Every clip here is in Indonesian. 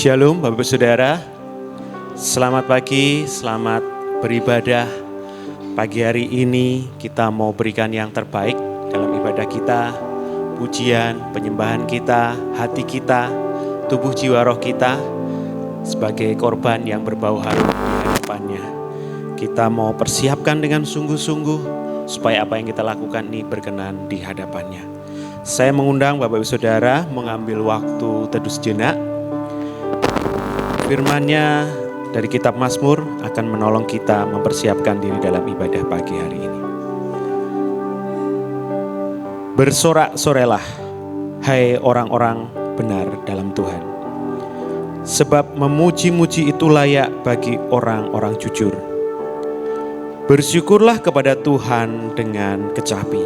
Shalom Bapak Saudara, selamat pagi, selamat beribadah. Pagi hari ini kita mau berikan yang terbaik dalam ibadah kita, pujian, penyembahan kita, hati kita, tubuh jiwa roh kita sebagai korban yang berbau harum di hadapannya. Kita mau persiapkan dengan sungguh-sungguh supaya apa yang kita lakukan ini berkenan di hadapannya. Saya mengundang Bapak Ibu Saudara mengambil waktu teduh sejenak. Firman-Nya dari kitab Mazmur akan menolong kita mempersiapkan diri dalam ibadah pagi hari ini. Bersorak-sorailah, hai orang-orang benar dalam Tuhan. Sebab memuji-muji itu layak bagi orang-orang jujur. Bersyukurlah kepada Tuhan dengan kecapi.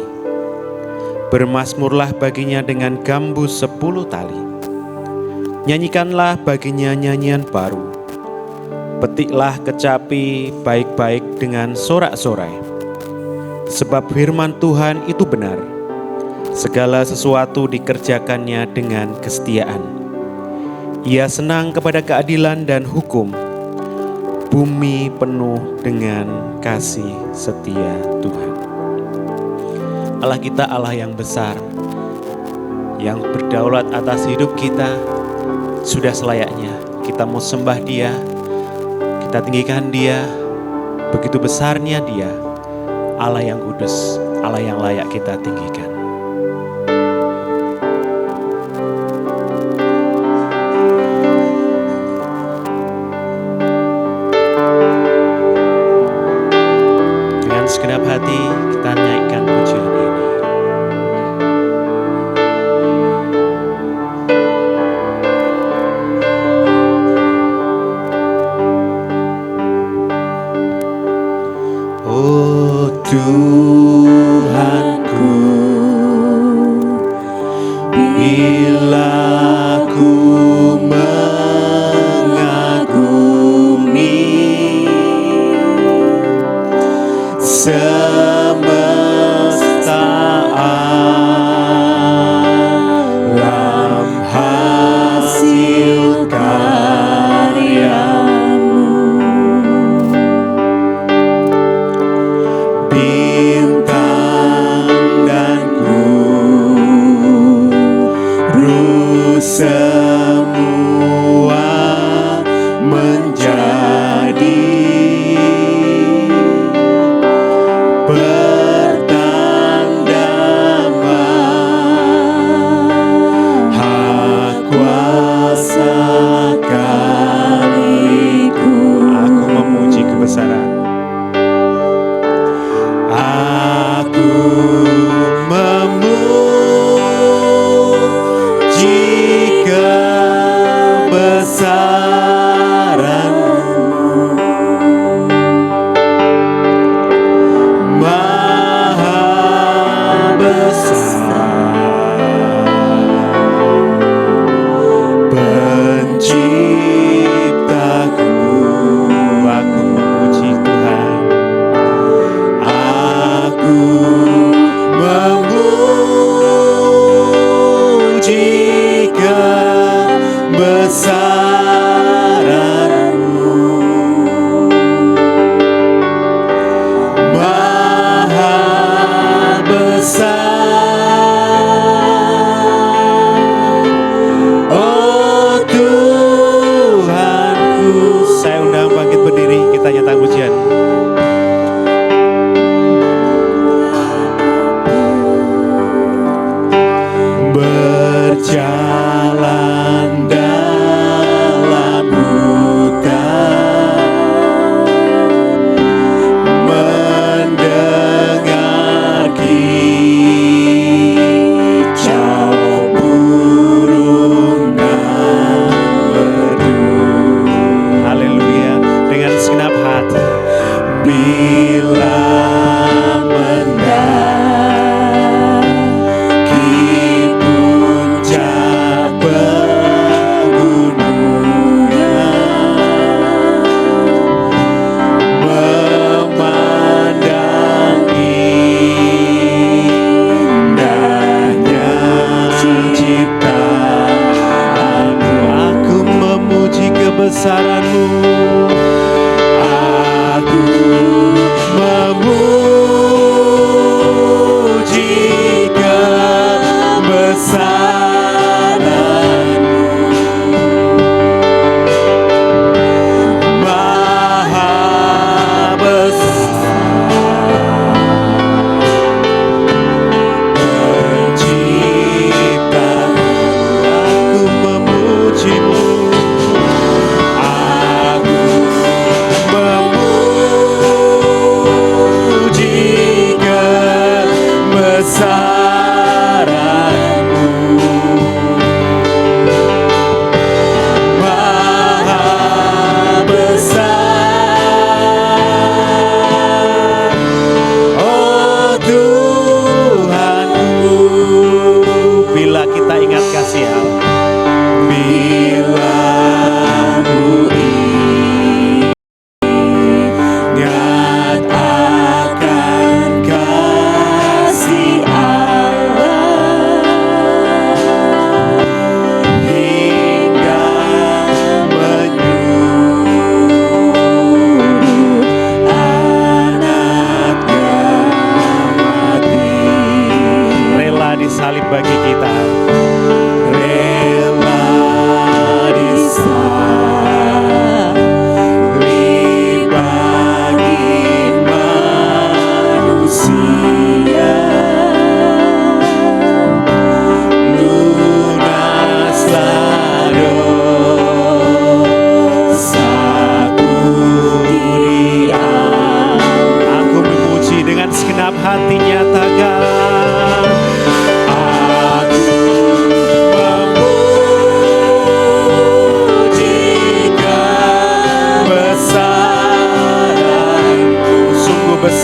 Bermazmurlah baginya dengan gambus 10 tali. Nyanyikanlah baginya nyanyian baru. Petiklah kecapi baik-baik dengan sorak-sorai. Sebab firman Tuhan itu benar. Segala sesuatu dikerjakannya dengan kesetiaan. Ia senang kepada keadilan dan hukum. Bumi penuh dengan kasih setia Tuhan. Allah kita Allah yang besar, yang berdaulat atas hidup kita. Sudah selayaknya kita mau sembah Dia, kita tinggikan Dia. Begitu besarnya Dia, Allah yang kudus, Allah yang layak kita tinggikan. Dengan segenap hati kita naikkan pujian ini. Tuhanku, bila ku mengagumi semesta alam hasil karyamu. Semua menjadi pertanda Maha Kuasa kaliku. Aku memuji kebesaran. Aku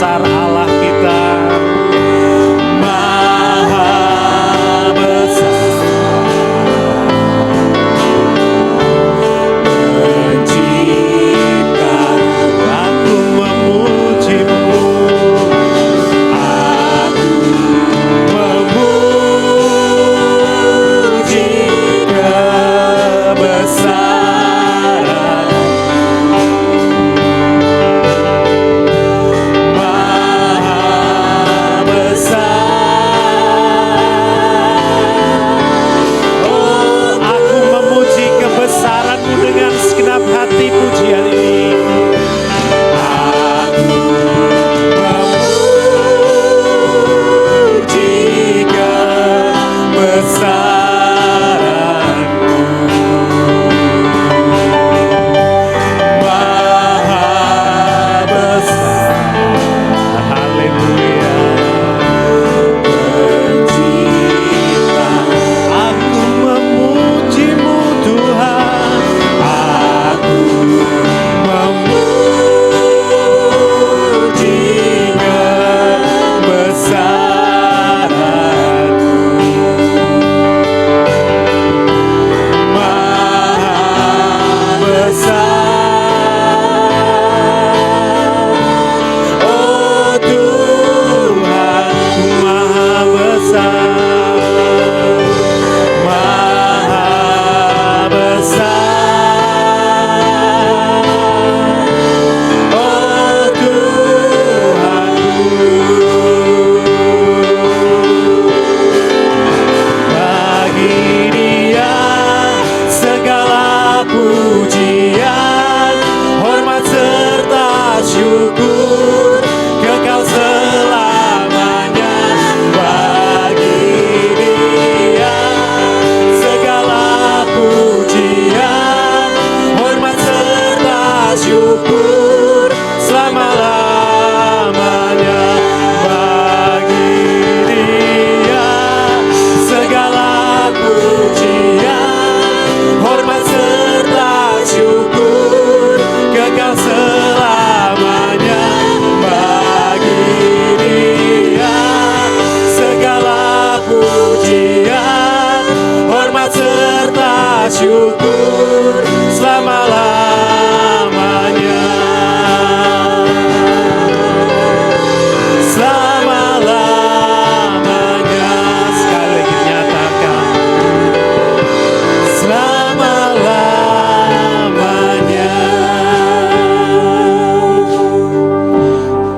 besar Allah kita.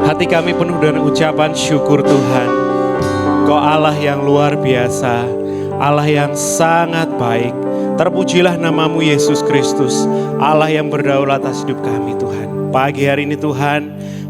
Hati kami penuh dengan ucapan syukur Tuhan. Kau Allah yang luar biasa, Allah yang sangat baik. Terpujilah namamu Yesus Kristus, Allah yang berdaulat atas hidup kami Tuhan. Pagi hari ini Tuhan,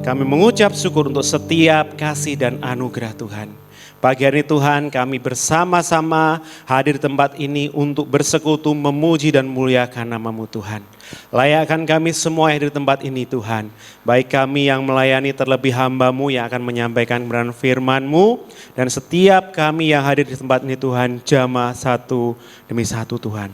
kami mengucap syukur untuk setiap kasih dan anugerah Tuhan. Pagi hari ini Tuhan, kami bersama-sama hadir di tempat ini untuk bersekutu, memuji dan muliakan namamu Tuhan. Layakkan kami semua yang hadir di tempat ini Tuhan. Baik kami yang melayani terlebih hamba-Mu yang akan menyampaikan kebenaran firman-Mu. Dan setiap kami yang hadir di tempat ini Tuhan, jamaah satu demi satu Tuhan.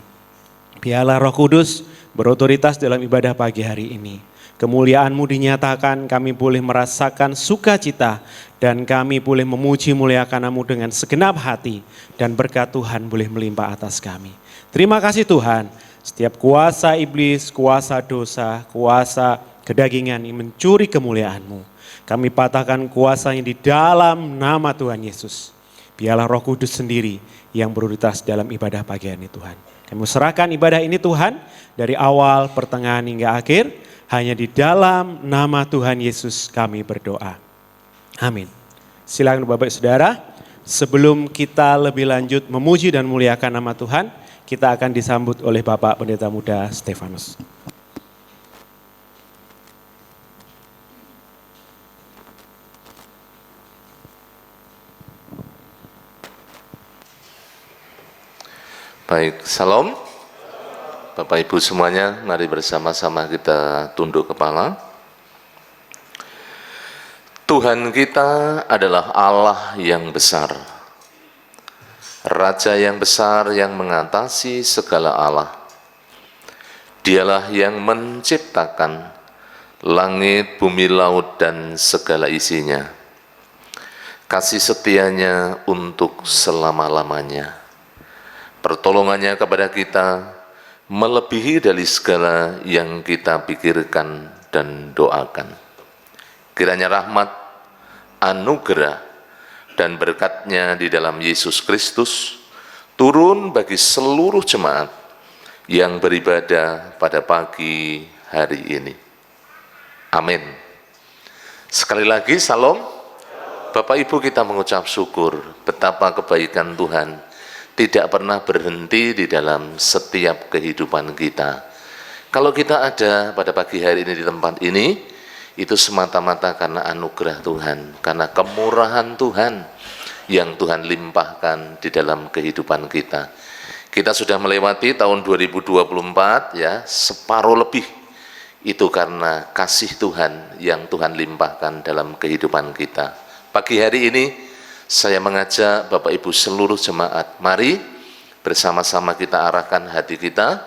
Biarlah Roh Kudus berotoritas dalam ibadah pagi hari ini. Kemuliaan-Mu dinyatakan, kami boleh merasakan sukacita dan kami boleh memuji muliakan Nama-Mu dengan segenap hati dan berkat Tuhan boleh melimpah atas kami. Terima kasih Tuhan, setiap kuasa iblis, kuasa dosa, kuasa kedagingan yang mencuri kemuliaan-Mu, kami patahkan kuasanya di dalam nama Tuhan Yesus. Biarlah Roh Kudus sendiri yang beroritas dalam ibadah pagi ini Tuhan. Kami serahkan ibadah ini Tuhan dari awal, pertengahan hingga akhir. Hanya di dalam nama Tuhan Yesus kami berdoa. Amin. Silakan Bapak Saudara, sebelum kita lebih lanjut memuji dan muliakan nama Tuhan, kita akan disambut oleh Bapak Pendeta Muda Stefanus. Baik, salam. Bapak Ibu semuanya, mari bersama-sama kita tunduk kepala. Tuhan kita adalah Allah yang besar, Raja yang besar yang mengatasi segala Allah. Dialah yang menciptakan langit, bumi, laut, dan segala isinya. Kasih setianya untuk selama-lamanya. Pertolongannya kepada kita melebihi dari segala yang kita pikirkan dan doakan. Kiranya rahmat, anugerah, dan berkat-Nya di dalam Yesus Kristus turun bagi seluruh jemaat yang beribadah pada pagi hari ini. Amin. Sekali lagi, salam. Bapak Ibu, kita mengucap syukur betapa kebaikan Tuhan tidak pernah berhenti di dalam setiap kehidupan kita. Kalau kita ada pada pagi hari ini di tempat ini, itu semata-mata karena anugerah Tuhan, karena kemurahan Tuhan yang Tuhan limpahkan di dalam kehidupan kita. Kita sudah melewati tahun 2024 ya, separuh lebih. Itu karena kasih Tuhan yang Tuhan limpahkan dalam kehidupan kita. Pagi hari ini saya mengajak Bapak Ibu seluruh jemaat, mari bersama-sama kita arahkan hati kita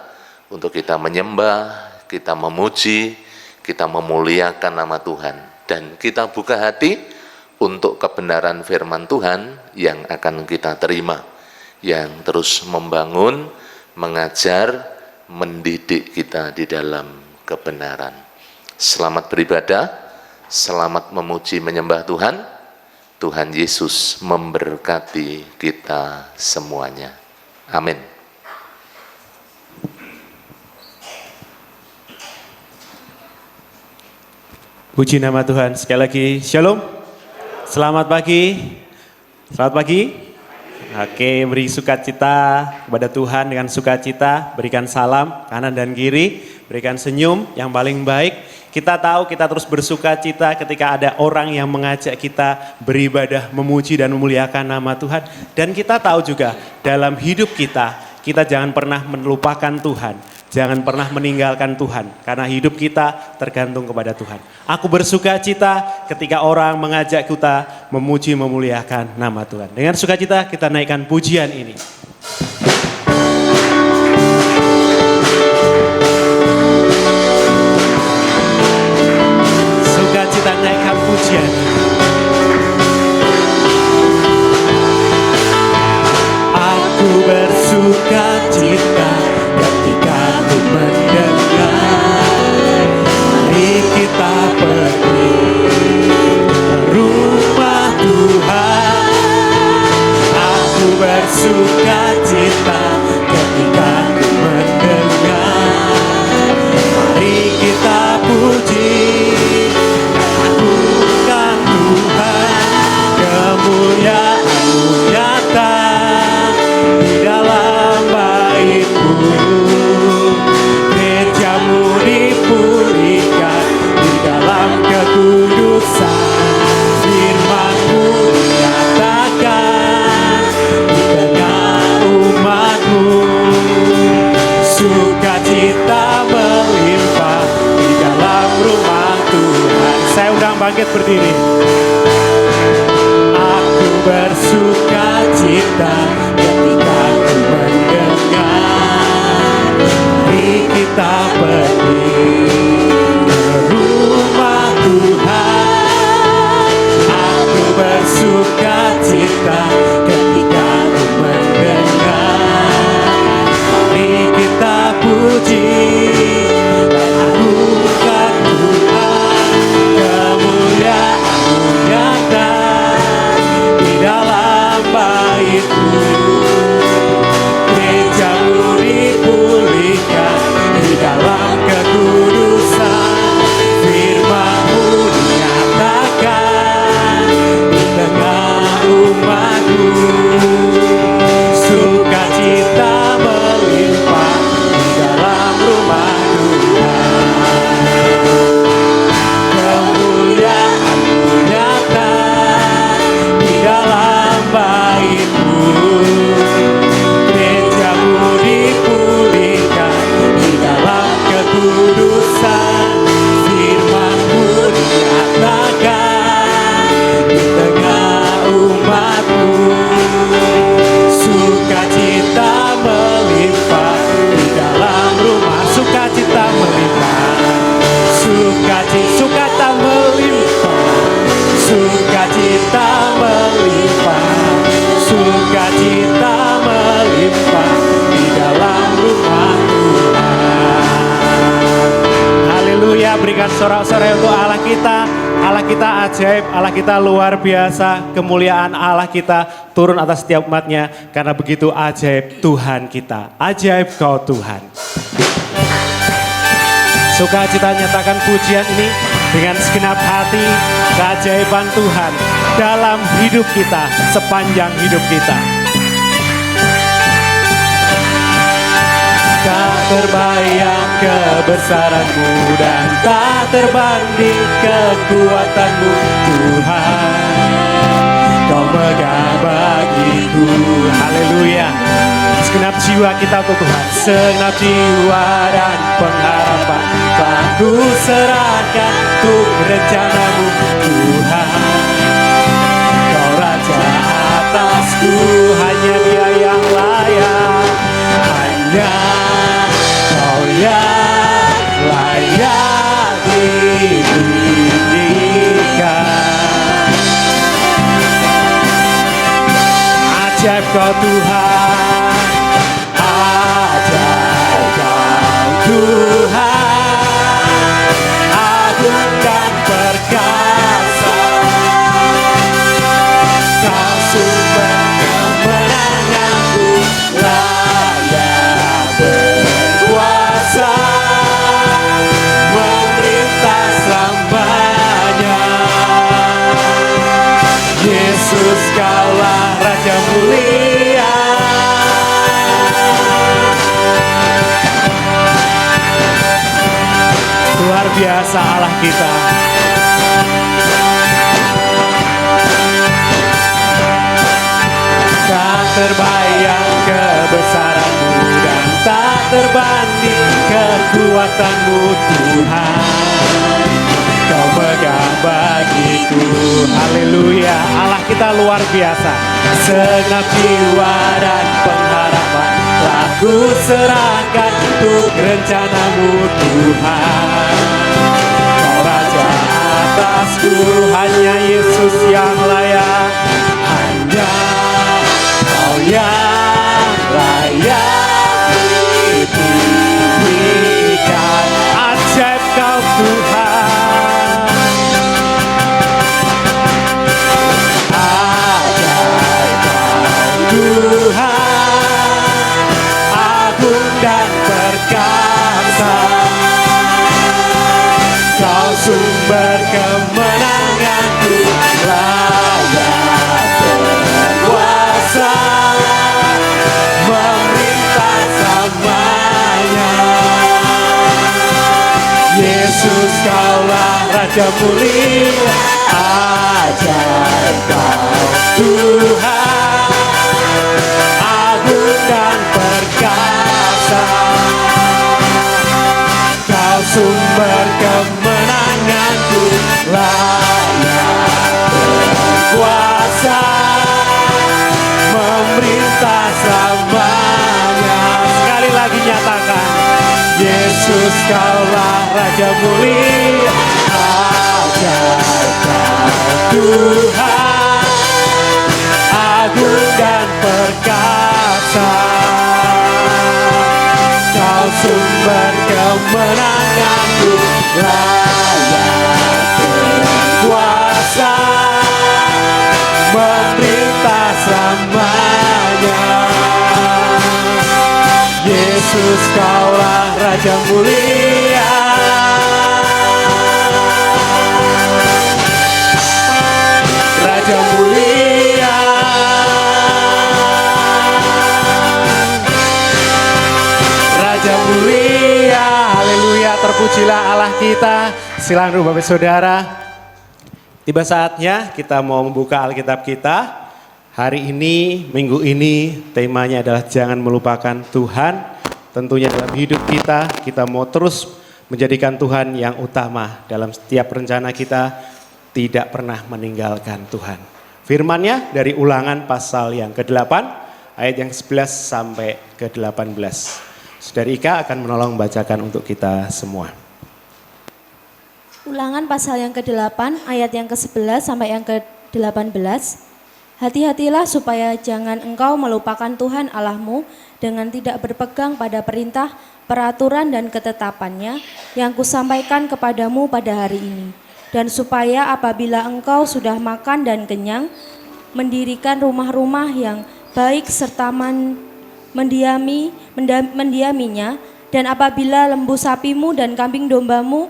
untuk kita menyembah, kita memuji, kita memuliakan nama Tuhan, dan kita buka hati untuk kebenaran firman Tuhan yang akan kita terima, yang terus membangun, mengajar, mendidik kita di dalam kebenaran. Selamat beribadah, selamat memuji menyembah Tuhan. Tuhan Yesus memberkati kita semuanya. Amin. Puji nama Tuhan. Sekali lagi, shalom. Selamat pagi. Selamat pagi. Oke, beri sukacita kepada Tuhan dengan sukacita. Berikan salam kanan dan kiri. Berikan senyum yang paling baik. Kita tahu kita terus bersukacita ketika ada orang yang mengajak kita beribadah, memuji dan memuliakan nama Tuhan. Dan kita tahu juga dalam hidup kita jangan pernah melupakan Tuhan. Jangan pernah meninggalkan Tuhan. Karena hidup kita tergantung kepada Tuhan. Aku bersukacita ketika orang mengajak kita memuji, memuliakan nama Tuhan. Dengan sukacita kita naikkan pujian ini. Kita naikkan pujian. Aku bersukacita ketika ku mendengar, mari kita pergi ke rumah Tuhan. Aku bersukacita ketika ku mendengar, mari kita puji. Kemuliaan-Mu nyata di dalam bait-Mu, gereja-Mu dipulihkan di dalam kekudusan, firman-Mu dinyatakan di tengah umat-Mu, sukacita melimpah di dalam rumah Tuhan. Saya undang bangkit berdiri. Bersukacita ketika ku mendengar, mari kita pergi ke rumah Tuhan. Aku bersukacita ketika ku mendengar, mari kita puji dan agungkan Tuhan, kemuliaan-Mu nyata dalam bait-Mu, gereja-Mu dipulihkan di dalam kekudusan. berikan sorak-sorai untuk Allah kita. Allah kita ajaib, Allah kita luar biasa. Kemuliaan Allah kita turun atas setiap umatnya. Karena begitu ajaib Tuhan kita. Ajaib kau Tuhan. Sukacita nyatakan pujian ini dengan segenap hati, keajaiban Tuhan dalam hidup kita, sepanjang hidup kita. Tak terbayang kebesaran-Mu dan tak terbanding kekuatan-Mu Tuhan. Kau megah bagiku, haleluya. Segenap jiwa kita untuk Tuhan, segenap jiwa dan pengharapan telah ku serahkan untuk rencana-Mu Tuhan. Kau Raja atasku, hanya Dia yang layak, hanya Kau yang layak ditinggikan. Ajaib Kau Tuhan, ajaib Kau Tuhan, agung dan perkasa. Kau sumber kemenanganku, layak berkuasa, memerintah selamanya. Yesus Kaulah Raja mulia. Luar biasa Allah kita. Tak terbayang kebesaran-Mu dan tak terbanding kekuatan-Mu Tuhan. Kau megah bagiku, haleluya. Allah kita luar biasa. Segenap jiwa dan pengharapan telah ku serahkan untuk rencana-Mu Tuhan. Kau Raja atasku, hanya Yesus yang layak, hanya Kau yang layak ditinggikan. Ajaib Kau Tuhan, ajaib Kau Tuhan, agung dan perkasa. Kau sumber kemenanganku, layak berkuasa, memerintah selamanya. Yesus Kaulah Raja mulia, ajaib Kau Tuhan, agung dan perkasa. Kau sumber kemenanganku, layak berkuasa, memerintah selamanya. Sekali lagi nyatakan, Yesus Kaulah Raja mulia, ajaib Kau Tuhan, agung dan perkasa. Kau sumber kemenanganku, layak berkuasa, memerintah selamanya. Yesus Kaulah Raja mulia. Raja mulia, Raja mulia, haleluya, terpujilah Allah kita. Silakan Bapak Saudara, tiba saatnya kita mau membuka Alkitab kita. Hari ini, minggu ini, temanya adalah jangan melupakan Tuhan. Tentunya dalam hidup kita mau terus menjadikan Tuhan yang utama. Dalam setiap rencana kita, tidak pernah meninggalkan Tuhan. Firman-Nya dari Ulangan pasal yang ke-8, ayat yang 11 sampai ke-18. Saudari Ika akan menolong membacakan untuk kita semua. Ulangan pasal yang ke-8, ayat yang ke-11 sampai yang ke-18. Hati-hatilah supaya jangan engkau melupakan Tuhan Allahmu dengan tidak berpegang pada perintah, peraturan dan ketetapannya yang kusampaikan kepadamu pada hari ini. Dan supaya apabila engkau sudah makan dan kenyang, mendirikan rumah-rumah yang baik serta mendiaminya, dan apabila lembu sapimu dan kambing dombamu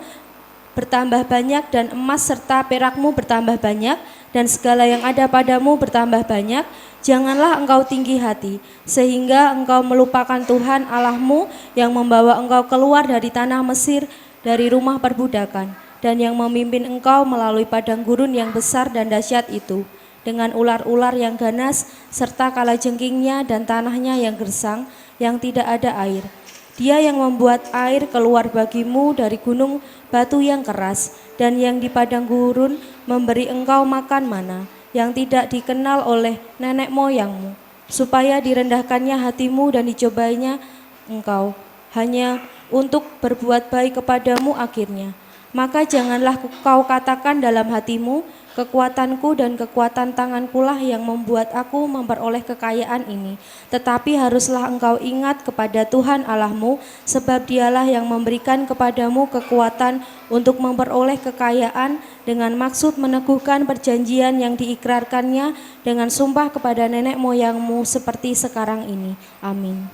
bertambah banyak dan emas serta perakmu bertambah banyak dan segala yang ada padamu bertambah banyak, janganlah engkau tinggi hati sehingga engkau melupakan Tuhan Allahmu yang membawa engkau keluar dari tanah Mesir, dari rumah perbudakan, dan yang memimpin engkau melalui padang gurun yang besar dan dahsyat itu, dengan ular-ular yang ganas serta kalajengkingnya dan tanahnya yang gersang yang tidak ada air. Dia yang membuat air keluar bagimu dari gunung batu yang keras, dan yang di padang gurun memberi engkau makan mana yang tidak dikenal oleh nenek moyangmu, supaya direndahkannya hatimu dan dicobainya engkau hanya untuk berbuat baik kepadamu akhirnya. Maka janganlah kau katakan dalam hatimu, kekuatanku dan kekuatan tangankulah yang membuat aku memperoleh kekayaan ini. Tetapi haruslah engkau ingat kepada Tuhan Allahmu, sebab dialah yang memberikan kepadamu kekuatan untuk memperoleh kekayaan dengan maksud meneguhkan perjanjian yang diikrarkannya dengan sumpah kepada nenek moyangmu seperti sekarang ini. Amin.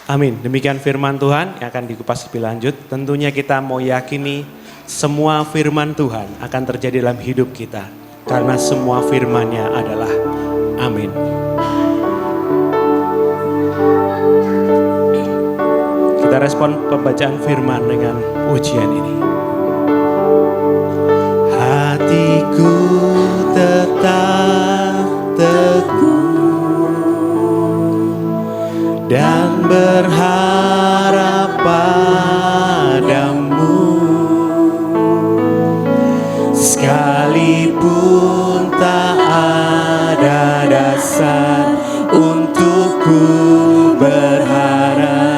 Amin. Demikian firman Tuhan yang akan dikupas lebih lanjut. Tentunya kita mau yakini semua firman Tuhan akan terjadi dalam hidup kita. Karena semua firman-Nya adalah amin. Kita respon pembacaan firman dengan pujian ini. Hatiku tetap teguh dan berharap padamu, sekalipun tak ada dasar untuk ku berharap.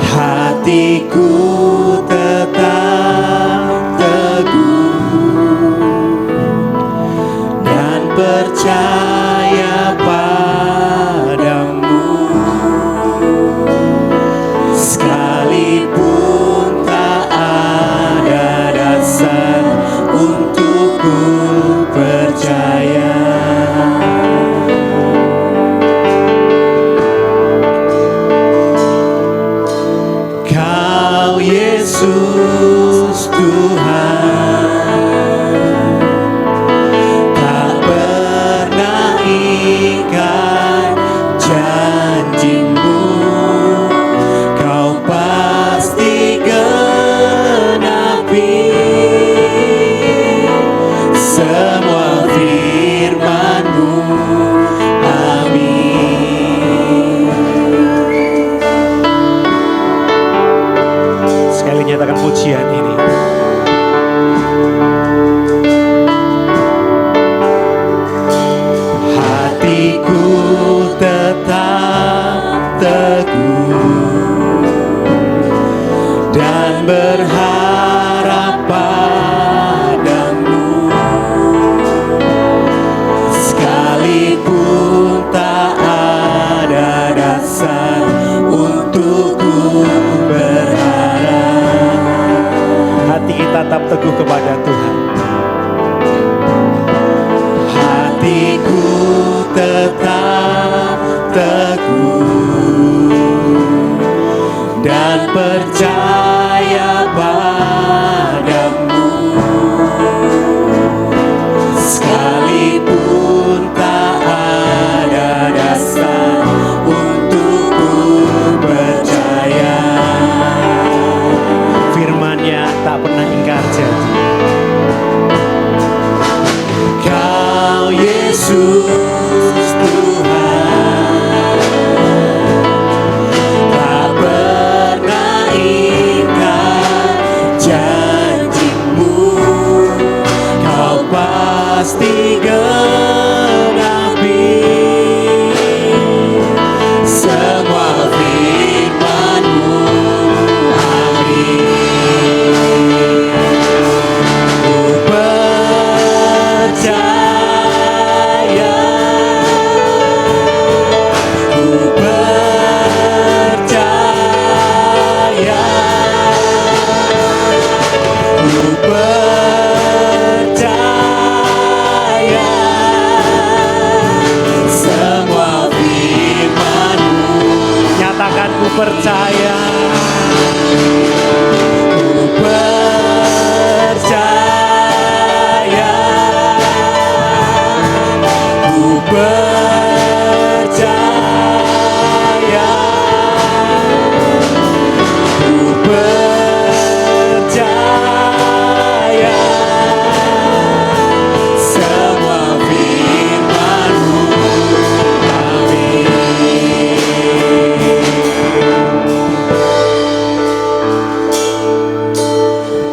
Hatiku tetap teguh dan percaya padamu, sekalipun tak ada dasar untuk ku percaya. Kau Yesus Tuhan, tak pernah ingkar janjimu, kau pasti genapi semua firman-Mu. Amin. Sekali nyatakan pujian ini. Hatiku tetap teguh dan berharap padamu, sekalipun tak ada dasar untuk ku berharap. Hati kita tetap teguh kepada Tuhan. Hatiku tetap teguh dan percaya padamu, sekalipun tak ada dasar untuk ku percaya. Firman-Nya tak pernah ingkar janji. Kau Yesus Tuhan, tak pernah ingkar janji.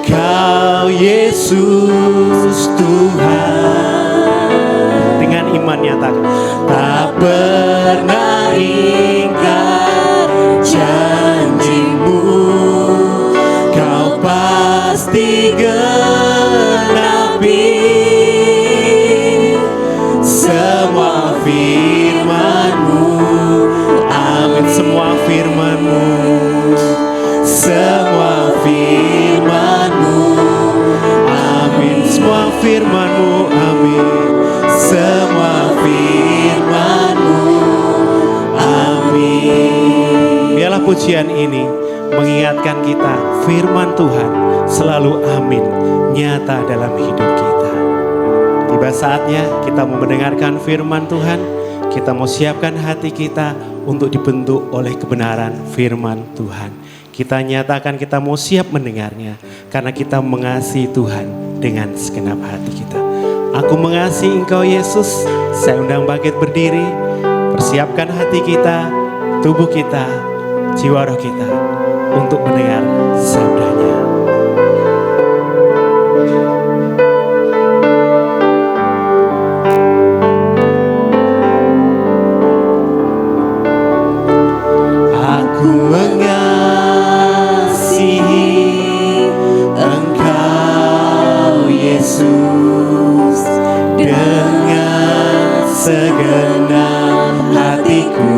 Kau Yesus Tuhan. Dengan iman nyatakan, tak pernah ingkar janjimu, kau pasti genapi semua firman-Mu. Amin. Semua firman-Mu, semua firman-Mu, amin. Semua firman-Mu, amin. Semua firman-Mu, amin. Biarlah pujian ini mengingatkan kita firman Tuhan selalu amin, nyata dalam hidup kita. Tiba saatnya kita mau mendengarkan firman Tuhan. Kita mau siapkan hati kita untuk dibentuk oleh kebenaran firman Tuhan. Kita nyatakan kita mau siap mendengarnya karena kita mengasihi Tuhan dengan segenap hati kita. Aku mengasihi Engkau Yesus. Saya undang bangkit berdiri. Persiapkan hati kita, tubuh kita, jiwa roh kita untuk mendengar sabdanya. Aku mengasihi Engkau Yesus dengan segenap hatiku.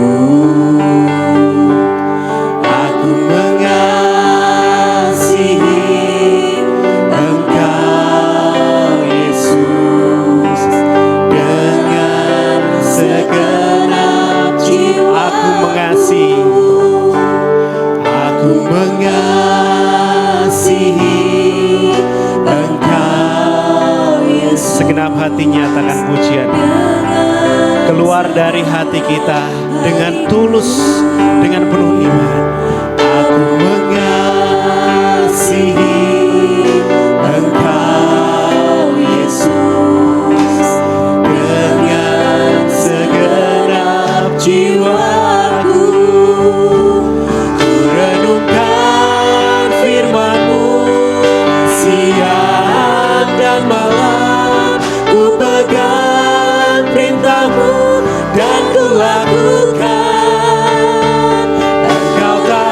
Aku mengasihi Engkau Yesus dengan segenap jiwa. Aku mengasihi, aku mengasihi Engkau Yesus. Segenap hati nyatakan pujian keluar dari hati kita dengan tulus, dengan penuh iman. Aku mengasihi Engkau Yesus dengan segenap jiwaku. Ku renungkan firman-Mu siang dan malam, ku pegang perintah-Mu dan ku lakukan. Engkau tak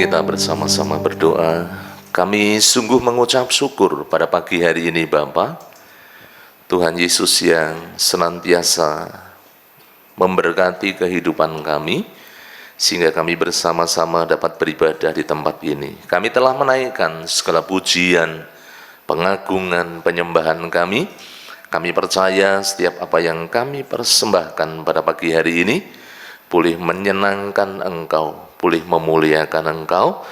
kita bersama-sama berdoa. Kami sungguh mengucap syukur pada pagi hari ini Bapa, Tuhan Yesus yang senantiasa memberkati kehidupan kami, sehingga kami bersama-sama dapat beribadah di tempat ini. Kami telah menaikkan segala pujian, pengagungan, penyembahan kami. Kami percaya setiap apa yang kami persembahkan pada pagi hari ini boleh menyenangkan Engkau, boleh memuliakan Engkau,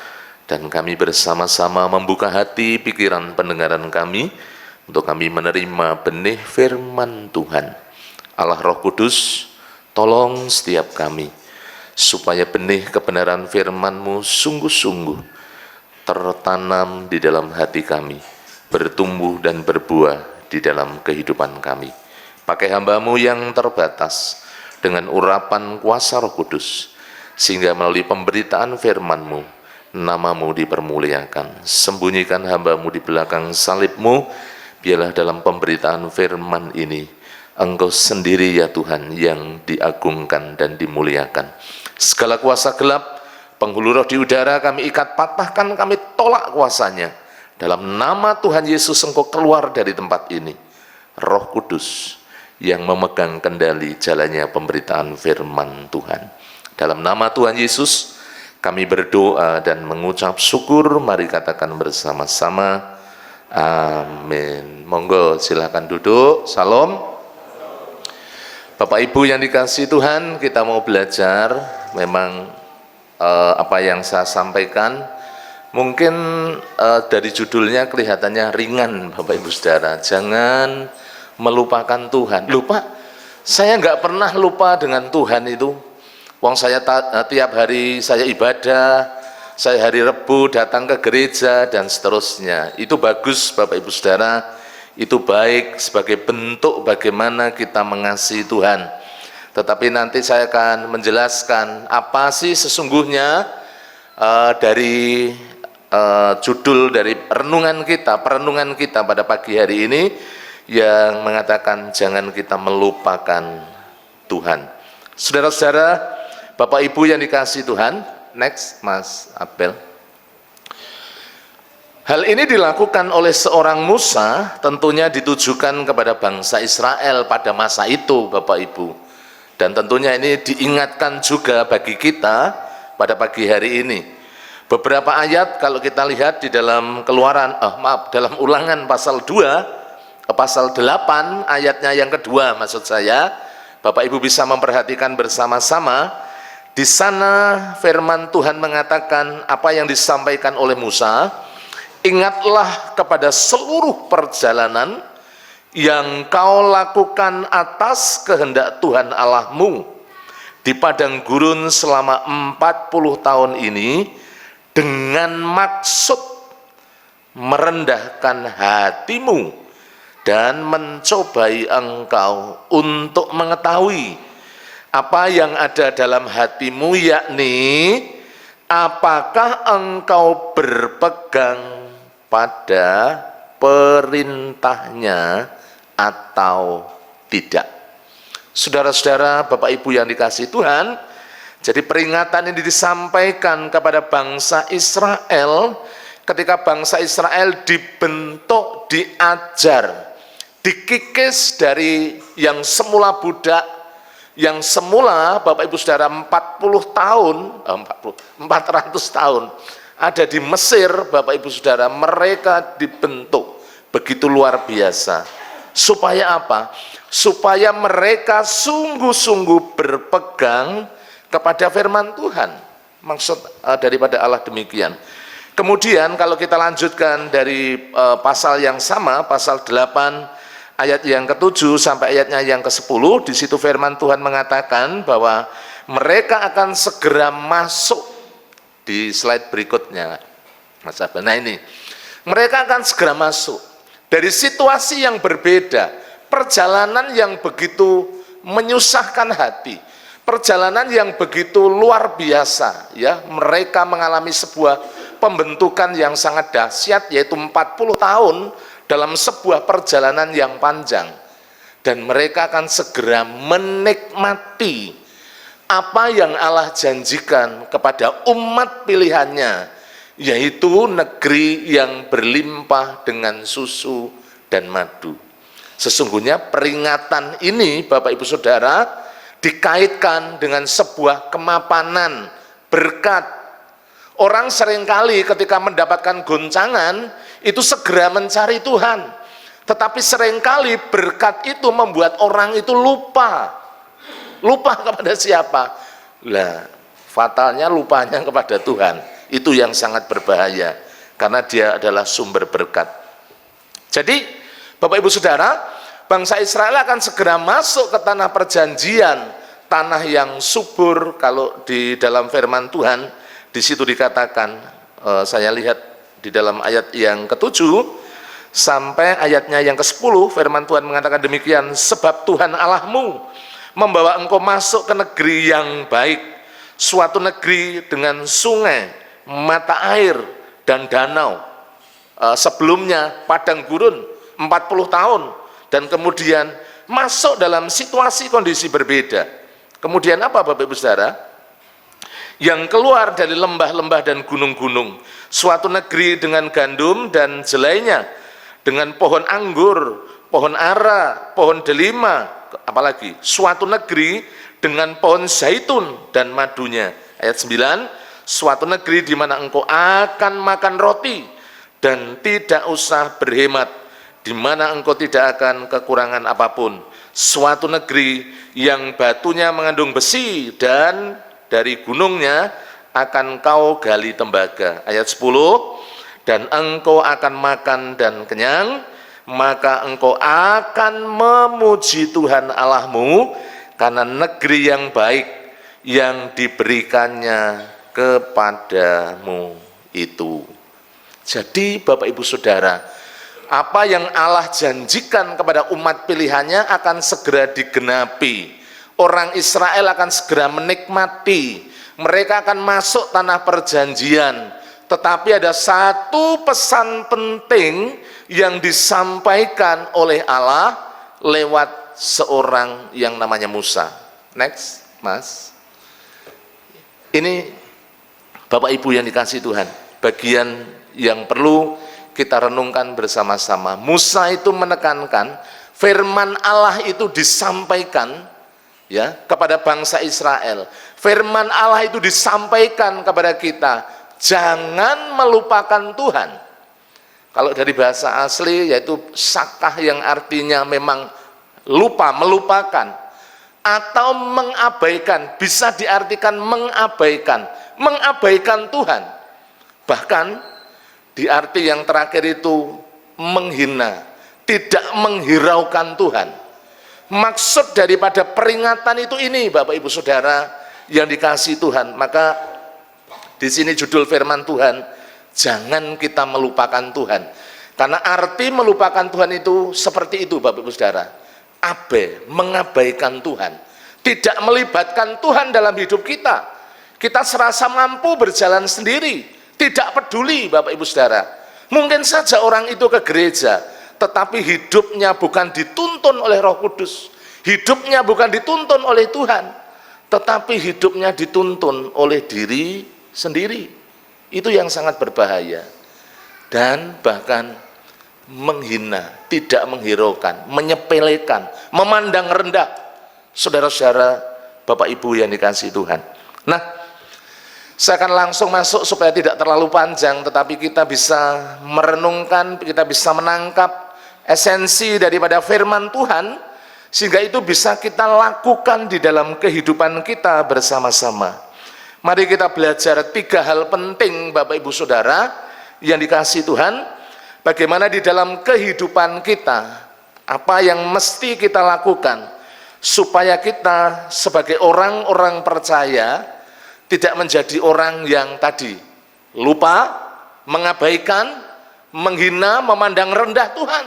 dan kami bersama-sama membuka hati, pikiran, pendengaran kami untuk kami menerima benih firman Tuhan. Allah Roh Kudus, tolong setiap kami supaya benih kebenaran firman-Mu sungguh-sungguh tertanam di dalam hati kami, bertumbuh dan berbuah di dalam kehidupan kami. Pakai hamba-Mu yang terbatas dengan urapan kuasa Roh Kudus, sehingga melalui pemberitaan firman-Mu, nama-Mu dipermuliakan. Sembunyikan hamba-Mu di belakang salib-Mu, biarlah dalam pemberitaan firman ini Engkau sendiri ya Tuhan yang diagungkan dan dimuliakan. Segala kuasa gelap, penghulu roh di udara kami ikat, patahkan, kami tolak kuasanya. Dalam nama Tuhan Yesus Engkau keluar dari tempat ini. Roh Kudus yang memegang kendali jalannya pemberitaan firman Tuhan. Dalam nama Tuhan Yesus kami berdoa dan mengucap syukur. Mari katakan bersama-sama, amin. Monggo silakan duduk. Salam. Bapak Ibu yang dikasihi Tuhan, kita mau belajar. Memang apa yang saya sampaikan mungkin dari judulnya kelihatannya ringan Bapak Ibu Saudara. Jangan melupakan Tuhan. Lupa? Saya nggak pernah lupa dengan Tuhan itu. Wong saya tiap hari saya ibadah, saya hari Rebu datang ke gereja dan seterusnya. Itu bagus Bapak Ibu Saudara. Itu baik sebagai bentuk bagaimana kita mengasihi Tuhan. Tetapi nanti saya akan menjelaskan apa sih sesungguhnya dari judul dari perenungan kita pada pagi hari ini, yang mengatakan jangan kita melupakan Tuhan. Saudara-saudara, Bapak Ibu yang dikasihi Tuhan, next Mas Abel. Hal ini dilakukan oleh seorang Musa, tentunya ditujukan kepada bangsa Israel pada masa itu Bapak Ibu. Dan tentunya ini diingatkan juga bagi kita pada pagi hari ini. Beberapa ayat kalau kita lihat di dalam dalam Ulangan pasal 2, pasal 8 ayatnya yang kedua, maksud saya, Bapak Ibu bisa memperhatikan bersama-sama. Di sana firman Tuhan mengatakan apa yang disampaikan oleh Musa, ingatlah kepada seluruh perjalanan yang kau lakukan atas kehendak Tuhan Allahmu di padang gurun selama 40 tahun ini, dengan maksud merendahkan hatimu dan mencobai engkau untuk mengetahui apa yang ada dalam hatimu, yakni apakah engkau berpegang pada perintahnya atau tidak. Saudara-saudara, Bapak Ibu yang dikasihi Tuhan, jadi peringatan ini disampaikan kepada bangsa Israel ketika bangsa Israel dibentuk, diajar, dikikis dari yang semula budak, yang semula Bapak Ibu Saudara 400 tahun ada di Mesir. Bapak Ibu Saudara, mereka dibentuk begitu luar biasa. Supaya apa? Supaya mereka sungguh-sungguh berpegang kepada firman Tuhan. Maksud daripada Allah demikian. Kemudian kalau kita lanjutkan dari pasal yang sama, pasal 8 ayat yang ke-7 sampai ayatnya yang ke-10, di situ firman Tuhan mengatakan bahwa mereka akan segera masuk. Di slide berikutnya, Mas Abel. Nah ini, mereka akan segera masuk dari situasi yang berbeda, perjalanan yang begitu menyusahkan hati, perjalanan yang begitu luar biasa, ya. Mereka mengalami sebuah pembentukan yang sangat dahsyat, yaitu 40 tahun dalam sebuah perjalanan yang panjang, dan mereka akan segera menikmati apa yang Allah janjikan kepada umat pilihannya, yaitu negeri yang berlimpah dengan susu dan madu. Sesungguhnya peringatan ini Bapak Ibu Saudara dikaitkan dengan sebuah kemapanan, berkat. Orang seringkali ketika mendapatkan goncangan itu segera mencari Tuhan, tetapi seringkali berkat itu membuat orang itu lupa kepada siapa? Lah, fatalnya lupanya kepada Tuhan. Itu yang sangat berbahaya, karena dia adalah sumber berkat. Jadi Bapak Ibu Saudara, bangsa Israel akan segera masuk ke tanah perjanjian, tanah yang subur. Kalau di dalam firman Tuhan di situ dikatakan, saya lihat di dalam ayat yang ke-7 sampai ayatnya yang ke-10, firman Tuhan mengatakan demikian, sebab Tuhan Allahmu membawa engkau masuk ke negeri yang baik, suatu negeri dengan sungai, mata air dan danau. Sebelumnya padang gurun 40 tahun, dan kemudian masuk dalam situasi kondisi berbeda. Kemudian apa Bapak Ibu Saudara? Yang keluar dari lembah-lembah dan gunung-gunung, suatu negeri dengan gandum dan jelainya, dengan pohon anggur, pohon ara, pohon delima, apalagi suatu negeri dengan pohon zaitun dan madunya. Ayat 9, suatu negeri di mana engkau akan makan roti dan tidak usah berhemat, di mana engkau tidak akan kekurangan apapun. Suatu negeri yang batunya mengandung besi dan dari gunungnya akan kau gali tembaga. Ayat 10, dan engkau akan makan dan kenyang, maka engkau akan memuji Tuhan Allahmu karena negeri yang baik yang diberikannya kepadamu itu. Jadi Bapak Ibu Saudara, apa yang Allah janjikan kepada umat pilihannya akan segera digenapi. Orang Israel akan segera menikmati, mereka akan masuk tanah perjanjian. Tetapi ada satu pesan penting yang disampaikan oleh Allah lewat seorang yang namanya Musa. Next, Mas. Ini Bapak Ibu yang dikasihi Tuhan, bagian yang perlu kita renungkan bersama-sama. Musa itu menekankan firman Allah itu disampaikan ya kepada bangsa Israel. Firman Allah itu disampaikan kepada kita, jangan melupakan Tuhan. Kalau dari bahasa asli yaitu sakah, yang artinya memang lupa, melupakan atau mengabaikan, bisa diartikan mengabaikan Tuhan. Bahkan di arti yang terakhir itu menghina, tidak menghiraukan Tuhan. Maksud daripada peringatan itu ini Bapak Ibu Saudara yang dikasihi Tuhan. Maka di sini judul firman Tuhan, jangan kita melupakan Tuhan. Karena arti melupakan Tuhan itu seperti itu Bapak Ibu Saudara, mengabaikan Tuhan, tidak melibatkan Tuhan dalam hidup kita. Kita serasa mampu berjalan sendiri, tidak peduli Bapak Ibu Saudara. Mungkin saja orang itu ke gereja, tetapi hidupnya bukan dituntun oleh Roh Kudus, hidupnya bukan dituntun oleh Tuhan, tetapi hidupnya dituntun oleh diri sendiri. Itu yang sangat berbahaya. Dan bahkan menghina, tidak menghiraukan, menyepelekan, memandang rendah saudara-saudara Bapak Ibu yang dikasihi Tuhan. Nah, saya akan langsung masuk supaya tidak terlalu panjang, tetapi kita bisa merenungkan, kita bisa menangkap esensi daripada firman Tuhan, sehingga itu bisa kita lakukan di dalam kehidupan kita bersama-sama. Mari kita belajar 3 hal penting Bapak Ibu Saudara yang dikasihi Tuhan, bagaimana di dalam kehidupan kita, apa yang mesti kita lakukan supaya kita sebagai orang-orang percaya tidak menjadi orang yang tadi lupa, mengabaikan, menghina, memandang rendah Tuhan.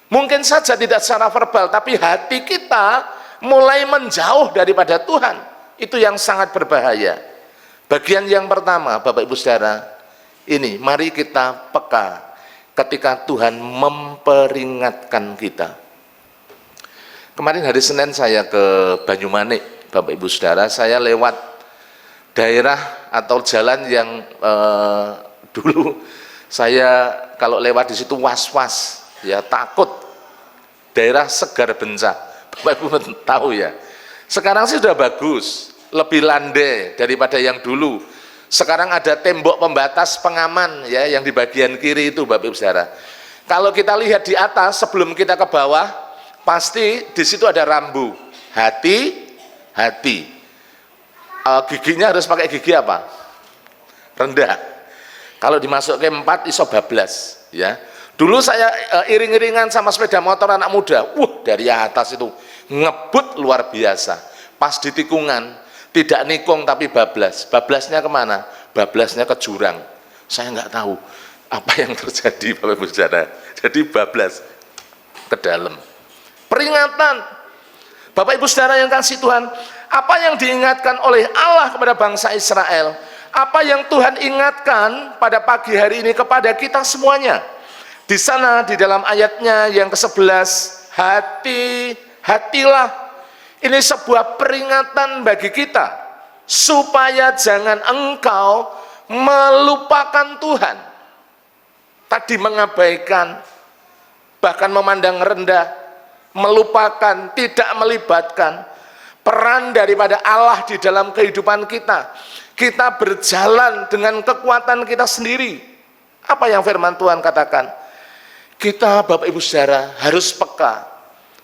Mungkin saja tidak secara verbal, tapi hati kita mulai menjauh daripada Tuhan. Itu yang sangat berbahaya. Bagian yang pertama Bapak Ibu Saudara, ini mari kita peka ketika Tuhan memperingatkan kita. Kemarin hari Senin saya ke Banyumanik Bapak Ibu Saudara, saya lewat daerah atau jalan yang dulu saya kalau lewat di situ was-was, ya takut, daerah Segar Benca. Bapak Ibu tahu ya. Sekarang sih sudah bagus, lebih landai daripada yang dulu. Sekarang ada tembok pembatas pengaman ya yang di bagian kiri itu, Bapak Ibu Saudara. Kalau kita lihat di atas sebelum kita ke bawah, pasti di situ ada rambu. Hati-hati. Giginya harus pakai gigi apa? Rendah. Kalau dimasuk ke 4 iso bablas ya. Dulu saya iring-iringan sama sepeda motor anak muda. Dari atas itu ngebut luar biasa. Pas di tikungan tidak nikung tapi bablas. Bablasnya kemana? Bablasnya ke jurang. Saya nggak tahu apa yang terjadi, Bapak Ibu Saudara. Jadi bablas ke dalam. Peringatan. Bapak Ibu Saudara yang kasih Tuhan, apa yang diingatkan oleh Allah kepada bangsa Israel, apa yang Tuhan ingatkan pada pagi hari ini kepada kita semuanya. Di sana di dalam ayatnya yang ke-11, hati-hatilah. Ini sebuah peringatan bagi kita supaya jangan engkau melupakan Tuhan. Tadi mengabaikan, bahkan memandang rendah, melupakan, tidak melibatkan peran daripada Allah di dalam kehidupan kita. Kita berjalan dengan kekuatan kita sendiri. Apa yang firman Tuhan katakan? Kita, Bapak Ibu Saudara, harus peka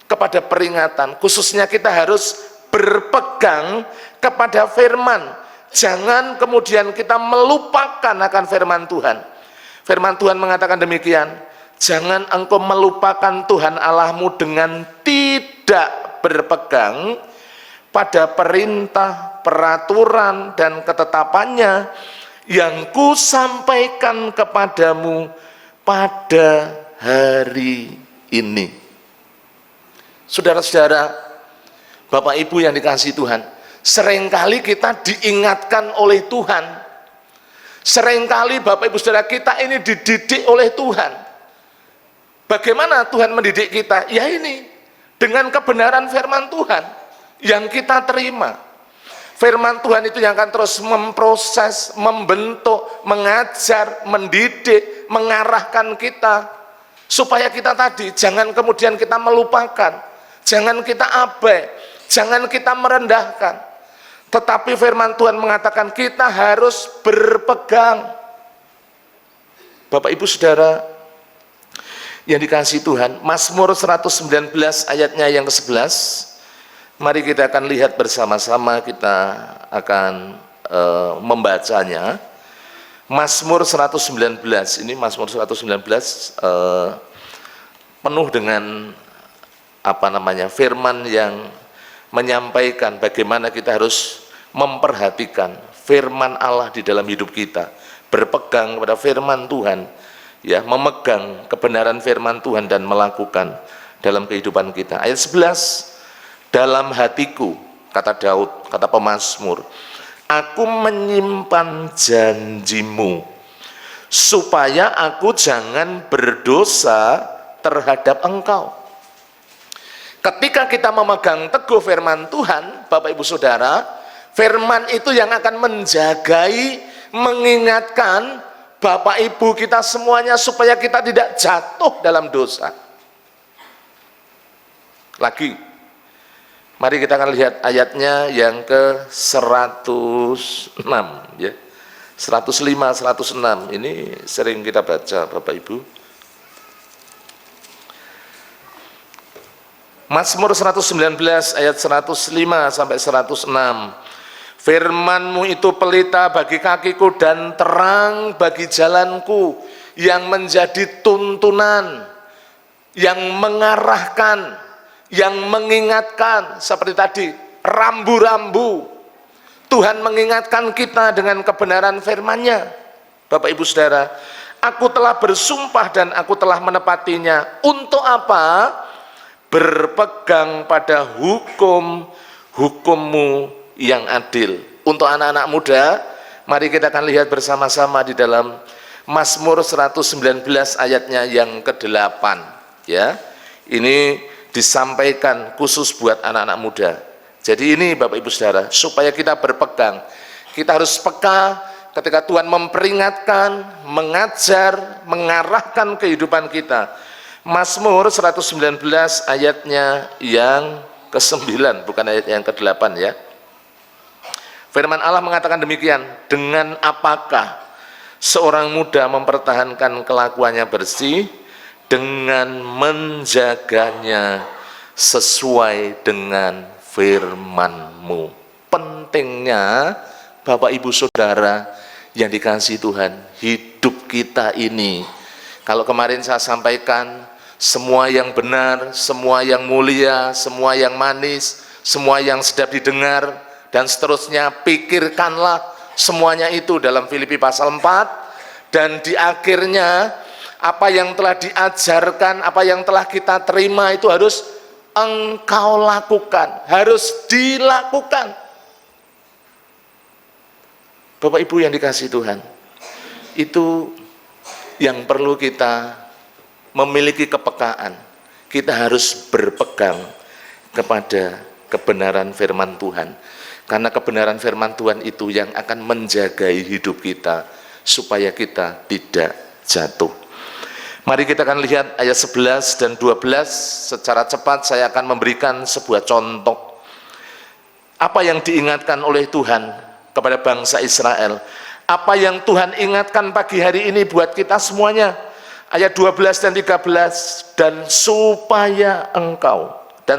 kepada peringatan. Khususnya kita harus berpegang kepada firman. Jangan kemudian kita melupakan akan firman Tuhan. Firman Tuhan mengatakan demikian, jangan engkau melupakan Tuhan Allahmu dengan tidak berpegang pada perintah, peraturan, dan ketetapannya yang kusampaikan kepadamu pada hari ini. Saudara-saudara, Bapak Ibu yang dikasihi Tuhan, seringkali kita diingatkan oleh Tuhan. Seringkali Bapak Ibu Saudara kita ini dididik oleh Tuhan. Bagaimana Tuhan mendidik kita? Ya ini, dengan kebenaran firman Tuhan yang kita terima. Firman Tuhan itu yang akan terus memproses, membentuk, mengajar, mendidik, mengarahkan kita. Supaya kita tadi, jangan kemudian kita melupakan, jangan kita abai, jangan kita merendahkan. Tetapi firman Tuhan mengatakan kita harus berpegang. Bapak Ibu Saudara yang dikasihi Tuhan, Mazmur 119 ayatnya yang ke-11. Mari kita akan lihat bersama-sama, kita akan membacanya. Mazmur 119, ini Mazmur 119 penuh dengan firman yang menyampaikan bagaimana kita harus memperhatikan firman Allah di dalam hidup kita, berpegang pada firman Tuhan, ya, memegang kebenaran firman Tuhan dan melakukan dalam kehidupan kita. Ayat 11, dalam hatiku, kata Daud, kata pemazmur, aku menyimpan janjimu supaya aku jangan berdosa terhadap engkau. Ketika kita memegang teguh firman Tuhan, Bapak Ibu Saudara, firman itu yang akan menjagai, mengingatkan Bapak Ibu kita semuanya supaya kita tidak jatuh dalam dosa. Lagi, mari kita akan lihat ayatnya yang ke-106 ya. 105, 106 ini sering kita baca Bapak Ibu. Mazmur 119 ayat 105 sampai 106. Firman-Mu itu pelita bagi kakiku dan terang bagi jalanku, yang menjadi tuntunan, yang mengarahkan, yang mengingatkan. Seperti tadi, rambu-rambu. Tuhan mengingatkan kita dengan kebenaran firman-Nya. Bapak Ibu Saudara, aku telah bersumpah dan aku telah menepatinya. Untuk apa? Berpegang pada hukum-hukum-Mu yang adil. Untuk anak-anak muda, mari kita akan lihat bersama-sama di dalam Mazmur 119 ayatnya yang ke-8 ya. Ini disampaikan khusus buat anak-anak muda. Jadi ini Bapak Ibu Saudara, supaya kita berpegang, kita harus peka ketika Tuhan memperingatkan, mengajar, mengarahkan kehidupan kita. Mazmur 119 ayatnya yang ke-9, bukan ayat yang ke-8 ya. Firman Allah mengatakan demikian, dengan apakah seorang muda mempertahankan kelakuannya bersih, dengan menjaganya sesuai dengan firman-Mu. Pentingnya Bapak Ibu Saudara yang dikasihi Tuhan, hidup kita ini, kalau kemarin saya sampaikan, semua yang benar, semua yang mulia, semua yang manis, semua yang sedap didengar, dan seterusnya, pikirkanlah semuanya itu dalam Filipi pasal 4, dan di akhirnya, apa yang telah diajarkan, apa yang telah kita terima itu harus engkau lakukan, harus dilakukan. Bapak Ibu yang dikasihi Tuhan, itu yang perlu kita memiliki kepekaan. Kita harus berpegang kepada kebenaran firman Tuhan, karena kebenaran firman Tuhan itu yang akan menjagai hidup kita supaya kita tidak jatuh. Mari kita akan lihat ayat 11 dan 12 secara cepat. Saya akan memberikan sebuah contoh apa yang diingatkan oleh Tuhan kepada bangsa Israel, apa yang Tuhan ingatkan pagi hari ini buat kita semuanya. Ayat 12 dan 13, dan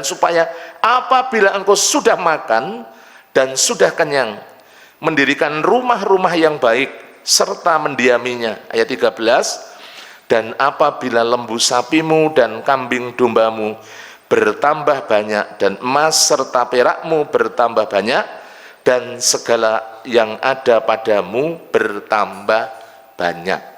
supaya apabila engkau sudah makan dan sudah kenyang, mendirikan rumah-rumah yang baik serta mendiaminya. Ayat 13, dan apabila lembu sapimu dan kambing dombamu bertambah banyak, dan emas serta perakmu bertambah banyak, dan segala yang ada padamu bertambah banyak.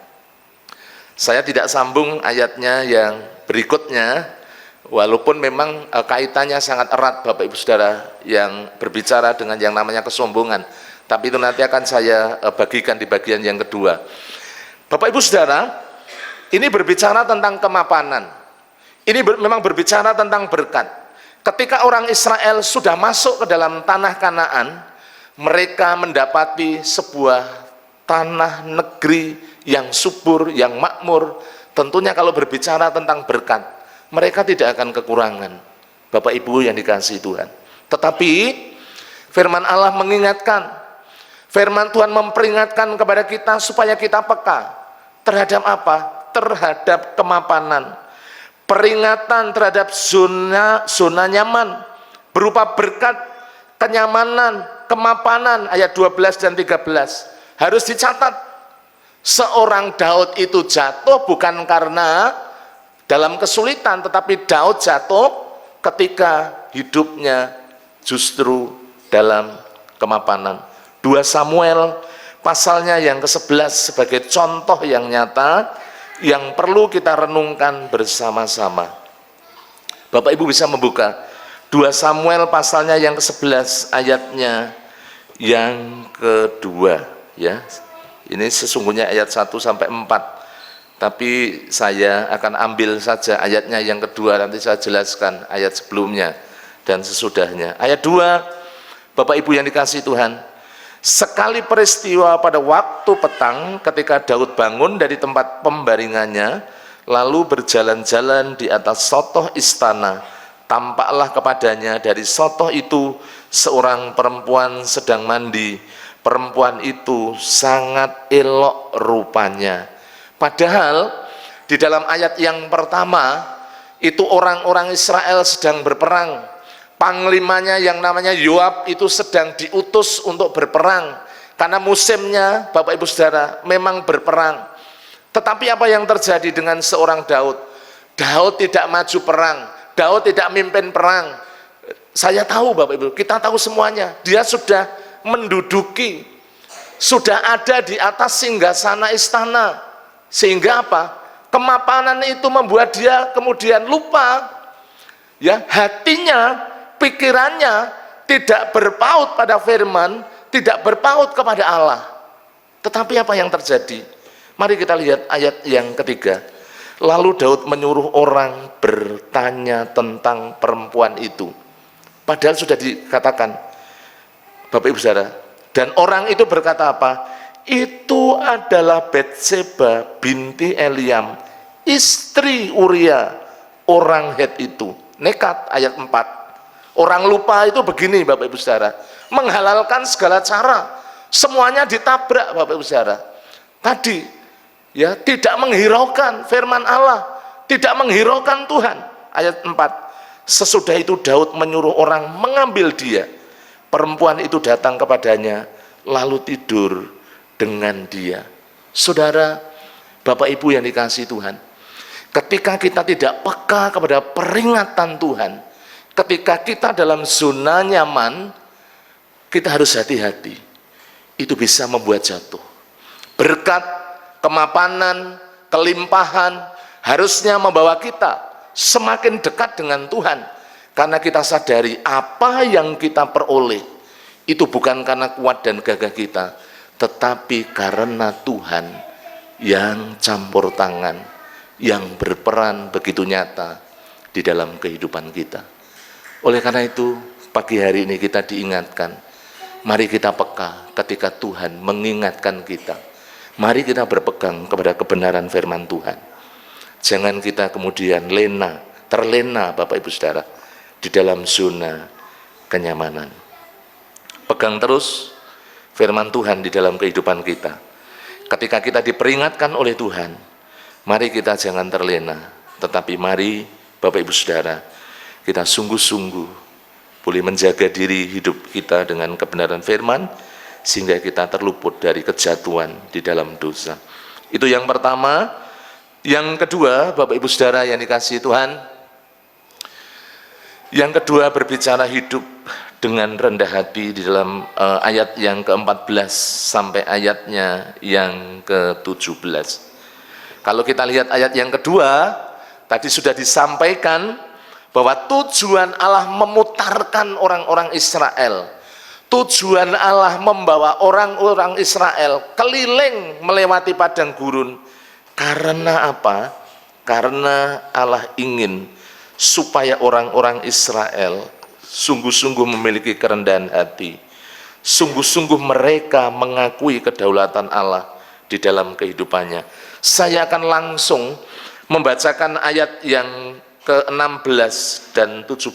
Saya tidak sambung ayatnya yang berikutnya, walaupun memang kaitannya sangat erat Bapak Ibu Saudara, yang berbicara dengan yang namanya kesombongan, tapi itu nanti akan saya bagikan di bagian yang kedua. Bapak Ibu Saudara, ini berbicara tentang kemapanan, ini memang berbicara tentang berkat. Ketika orang Israel sudah masuk ke dalam tanah Kanaan, mereka mendapati sebuah tanah negeri yang subur, yang makmur. Tentunya kalau berbicara tentang berkat, mereka tidak akan kekurangan, Bapak Ibu yang dikasihi Tuhan. Tetapi firman Allah mengingatkan, firman Tuhan memperingatkan kepada kita supaya kita peka terhadap apa? Terhadap kemapanan. Peringatan terhadap zona nyaman berupa berkat, kenyamanan, kemapanan. Ayat 12 dan 13 harus dicatat. Seorang Daud itu jatuh bukan karena dalam kesulitan, tetapi Daud jatuh ketika hidupnya justru dalam kemapanan. 2 Samuel pasalnya yang ke-11 sebagai contoh yang nyata yang perlu kita renungkan bersama-sama. Bapak Ibu bisa membuka 2 Samuel pasalnya yang ke-11 ayatnya yang kedua ya. Ini sesungguhnya ayat 1 sampai 4. Tapi saya akan ambil saja ayatnya yang kedua, nanti saya jelaskan ayat sebelumnya dan sesudahnya. Ayat 2, Bapak Ibu yang dikasihi Tuhan. Sekali peristiwa pada waktu petang ketika Daud bangun dari tempat pembaringannya, lalu berjalan-jalan di atas sotoh istana, tampaklah kepadanya dari sotoh itu seorang perempuan sedang mandi. Perempuan itu sangat elok rupanya. Padahal di dalam ayat yang pertama itu orang-orang Israel sedang berperang. Panglimanya yang namanya Yoab itu sedang diutus untuk berperang. Karena musimnya Bapak Ibu Saudara memang berperang. Tetapi apa yang terjadi dengan seorang Daud? Daud tidak maju perang, Daud tidak mimpin perang. Saya tahu Bapak Ibu, kita tahu semuanya. Dia sudah menduduki, sudah ada di atas singgasana istana. Sehingga apa? Kemapanan itu membuat dia kemudian lupa, ya, hatinya, pikirannya tidak berpaut pada firman, tidak berpaut kepada Allah. Tetapi apa yang terjadi? Mari kita lihat ayat yang ketiga. Lalu Daud menyuruh orang bertanya tentang perempuan itu. Padahal sudah dikatakan, Bapak Ibu Saudara, Dan orang itu berkata apa? Itu adalah Betseba binti Eliam, istri Uria, orang Het itu. Nekat, ayat 4. Orang lupa itu begini Bapak Ibu Saudara, menghalalkan segala cara, semuanya ditabrak Bapak Ibu Saudara. Tadi ya, tidak menghiraukan firman Allah, tidak menghiraukan Tuhan. Ayat 4. Sesudah itu Daud menyuruh orang mengambil dia. Perempuan itu datang kepadanya, lalu tidur dengan dia. Saudara, Bapak Ibu yang dikasihi Tuhan, ketika kita tidak peka kepada peringatan Tuhan, ketika kita dalam zona nyaman, kita harus hati-hati. Itu bisa membuat jatuh. Berkat, kemapanan, kelimpahan harusnya membawa kita semakin dekat dengan Tuhan. Karena kita sadari apa yang kita peroleh itu bukan karena kuat dan gagah kita, tetapi karena Tuhan yang campur tangan, yang berperan begitu nyata di dalam kehidupan kita. Oleh karena itu, pagi hari ini kita diingatkan, mari kita peka ketika Tuhan mengingatkan kita. Mari kita berpegang kepada kebenaran firman Tuhan. Jangan kita kemudian terlena Bapak Ibu Saudara, di dalam zona kenyamanan. Pegang terus firman Tuhan di dalam kehidupan kita. Ketika kita diperingatkan oleh Tuhan, mari kita jangan terlena, tetapi mari Bapak Ibu Saudara, kita sungguh-sungguh boleh menjaga diri hidup kita dengan kebenaran firman, sehingga kita terluput dari kejatuhan di dalam dosa. Itu yang pertama. Yang kedua, Bapak Ibu Saudara yang dikasihi Tuhan, yang kedua berbicara hidup dengan rendah hati di dalam ayat yang ke-14 sampai ayatnya yang ke-17. Kalau kita lihat ayat yang kedua, tadi sudah disampaikan bahwa tujuan Allah memutarkan orang-orang Israel. Tujuan Allah membawa orang-orang Israel keliling melewati padang gurun. Karena apa? Karena Allah ingin supaya orang-orang Israel sungguh-sungguh memiliki kerendahan hati, sungguh-sungguh mereka mengakui kedaulatan Allah di dalam kehidupannya. Saya akan langsung membacakan ayat yang ke-16 dan 17.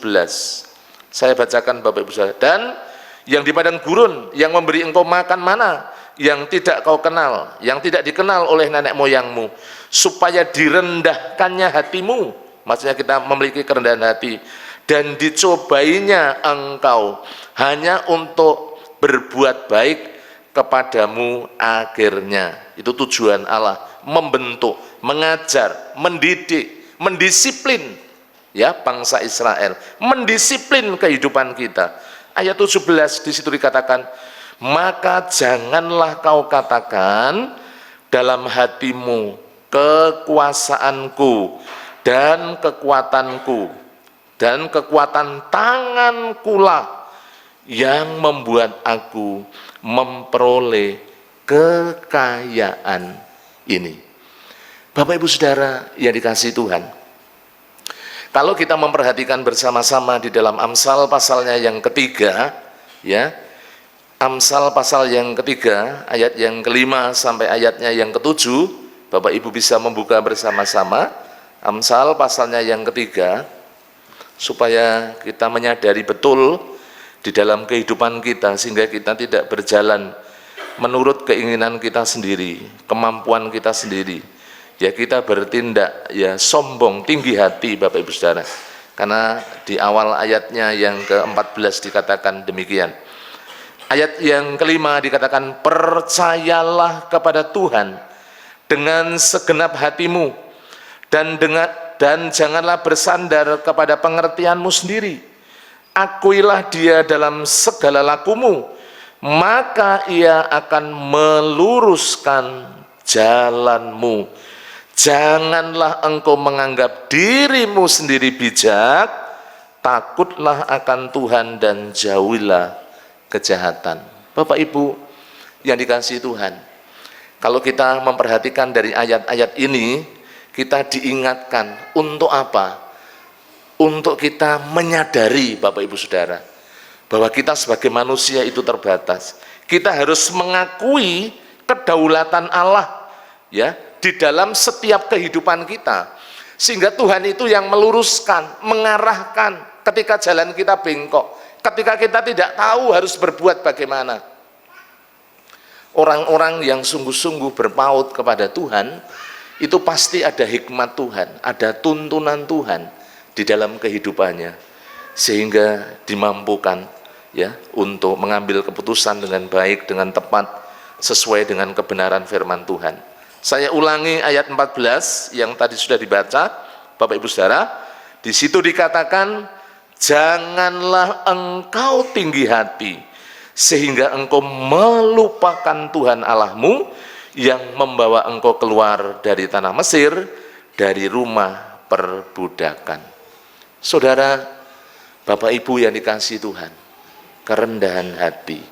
Saya bacakan Bapak Ibu Saudara. Dan yang di padang gurun, yang memberi engkau makan mana, yang tidak kau kenal, yang tidak dikenal oleh nenek moyangmu, supaya direndahkannya hatimu. Maksudnya kita memiliki kerendahan hati, dan dicobainya engkau hanya untuk berbuat baik kepadamu akhirnya. Itu tujuan Allah, membentuk, mengajar, mendidik, mendisiplin ya bangsa Israel, mendisiplin kehidupan kita. Ayat 17 di situ dikatakan, maka janganlah kau katakan dalam hatimu, kekuasaanku dan kekuatanku dan kekuatan tangankulah yang membuat aku memperoleh kekayaan ini. Bapak Ibu Saudara yang dikasihi Tuhan, kalau kita memperhatikan bersama-sama di dalam Amsal pasalnya yang ketiga, ya, Amsal pasal yang ketiga, ayat yang ke-5 sampai ayatnya yang ke-7, Bapak Ibu bisa membuka bersama-sama. Amsal pasalnya yang ketiga, supaya kita menyadari betul di dalam kehidupan kita, sehingga kita tidak berjalan menurut keinginan kita sendiri, kemampuan kita sendiri. Ya, kita bertindak ya sombong, tinggi hati Bapak Ibu Saudara. Karena di awal ayatnya yang ke-14 dikatakan demikian. Ayat yang ke-5 dikatakan, percayalah kepada Tuhan dengan segenap hatimu, dan janganlah bersandar kepada pengertianmu sendiri. Akuilah dia dalam segala lakumu, maka ia akan meluruskan jalanmu. Janganlah engkau menganggap dirimu sendiri bijak, takutlah akan Tuhan dan jauhilah kejahatan. Bapak Ibu yang dikasihi Tuhan, kalau kita memperhatikan dari ayat-ayat ini, kita diingatkan untuk apa? Untuk kita menyadari Bapak Ibu Saudara, bahwa kita sebagai manusia itu terbatas. Kita harus mengakui kedaulatan Allah ya di dalam setiap kehidupan kita. Sehingga Tuhan itu yang meluruskan, mengarahkan ketika jalan kita bengkok, ketika kita tidak tahu harus berbuat bagaimana. Orang-orang yang sungguh-sungguh berpaut kepada Tuhan, itu pasti ada hikmat Tuhan, ada tuntunan Tuhan di dalam kehidupannya, sehingga dimampukan ya untuk mengambil keputusan dengan baik, dengan tepat, sesuai dengan kebenaran firman Tuhan. Saya ulangi ayat 14 yang tadi sudah dibaca, Bapak Ibu Saudara. Di situ dikatakan, janganlah engkau tinggi hati sehingga engkau melupakan Tuhan Allahmu yang membawa engkau keluar dari tanah Mesir, dari rumah perbudakan. Saudara, Bapak Ibu yang dikasihi Tuhan, kerendahan hati,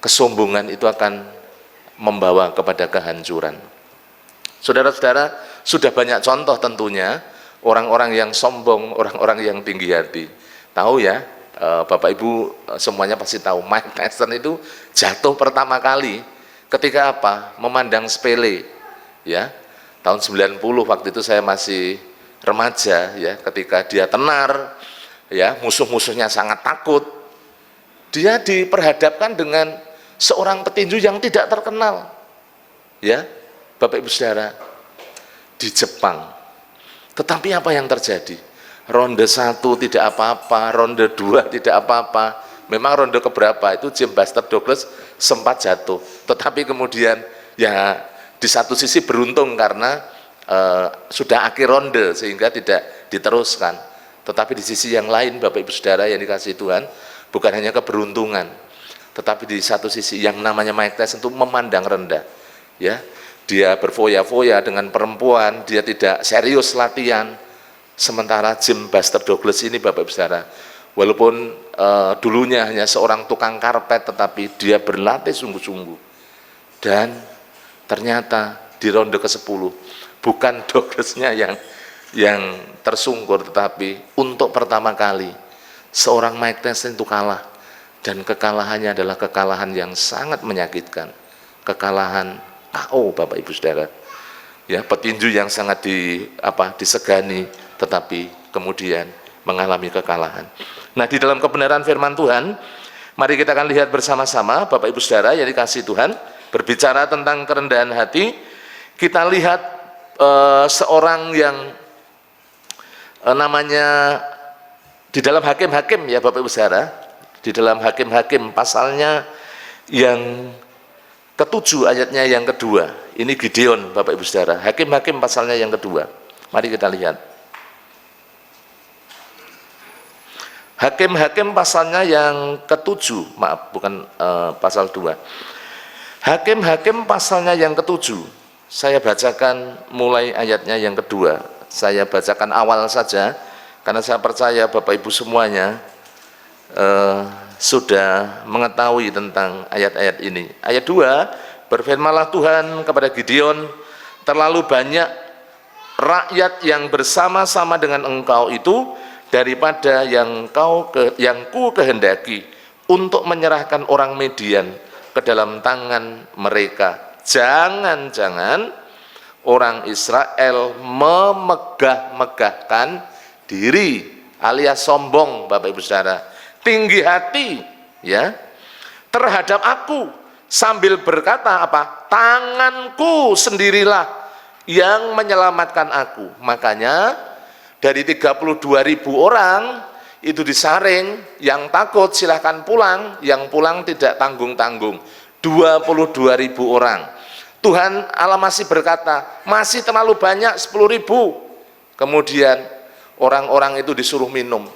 kesombongan itu akan membawa kepada kehancuran. Saudara-saudara, sudah banyak contoh tentunya orang-orang yang sombong, orang-orang yang tinggi hati. Tahu ya, Bapak Ibu semuanya pasti tahu, Mike Tyson itu jatuh pertama kali ketika apa? Memandang sepele. Ya. Tahun 90 waktu itu saya masih remaja ya, ketika dia tenar ya, musuh-musuhnya sangat takut. Dia diperhadapkan dengan seorang petinju yang tidak terkenal. Ya, Bapak Ibu Saudara, di Jepang. Tetapi apa yang terjadi? Ronde 1 tidak apa-apa, ronde 2 tidak apa-apa. Memang ronde keberapa itu James Buster Douglas sempat jatuh. Tetapi kemudian ya di satu sisi beruntung karena sudah akhir ronde sehingga tidak diteruskan. Tetapi di sisi yang lain Bapak Ibu Saudara yang dikasihi Tuhan, bukan hanya keberuntungan, tetapi di satu sisi yang namanya Mike Tyson itu memandang rendah. Ya, dia berfoya-foya dengan perempuan, dia tidak serius latihan. Sementara James Buster Douglas ini Bapak Ibu Saudara, walaupun dulunya hanya seorang tukang karpet, tetapi dia berlatih sungguh-sungguh. Dan ternyata di ronde ke-10 bukan Douglasnya yang tersungkur, tetapi untuk pertama kali seorang Mike Tyson itu kalah, dan kekalahannya adalah kekalahan yang sangat menyakitkan, kekalahan KO Bapak Ibu Saudara. Ya, petinju yang sangat disegani, tetapi kemudian mengalami kekalahan. Nah, di dalam kebenaran firman Tuhan, mari kita akan lihat bersama-sama Bapak Ibu Saudara yang dikasihi Tuhan, berbicara tentang kerendahan hati. Kita lihat seorang yang namanya di dalam Hakim-Hakim ya Bapak Ibu Saudara, di dalam Hakim-Hakim pasalnya yang ke-7 ayatnya yang kedua. Ini Gideon Bapak Ibu Saudara. Hakim-Hakim pasalnya yang kedua. Mari kita lihat. Hakim-Hakim pasalnya yang ke-7, maaf bukan pasal 2. Hakim-Hakim pasalnya yang ke-7. Saya bacakan mulai ayatnya yang kedua. Saya bacakan awal saja karena saya percaya Bapak Ibu semuanya sudah mengetahui tentang ayat-ayat ini. Ayat 2, berfirmanlah Tuhan kepada Gideon, terlalu banyak rakyat yang bersama-sama dengan engkau itu daripada yang ku kehendaki untuk menyerahkan orang Median ke dalam tangan mereka. Jangan-jangan orang Israel memegah-megahkan diri alias sombong Bapak Ibu Saudara, tinggi hati ya terhadap aku, sambil berkata apa? Tanganku sendirilah yang menyelamatkan aku. Makanya dari 32.000 orang itu disaring, yang takut silahkan pulang, yang pulang tidak tanggung-tanggung. 22.000 orang. Tuhan Allah masih berkata, masih terlalu banyak 10.000. Kemudian orang-orang itu disuruh minum.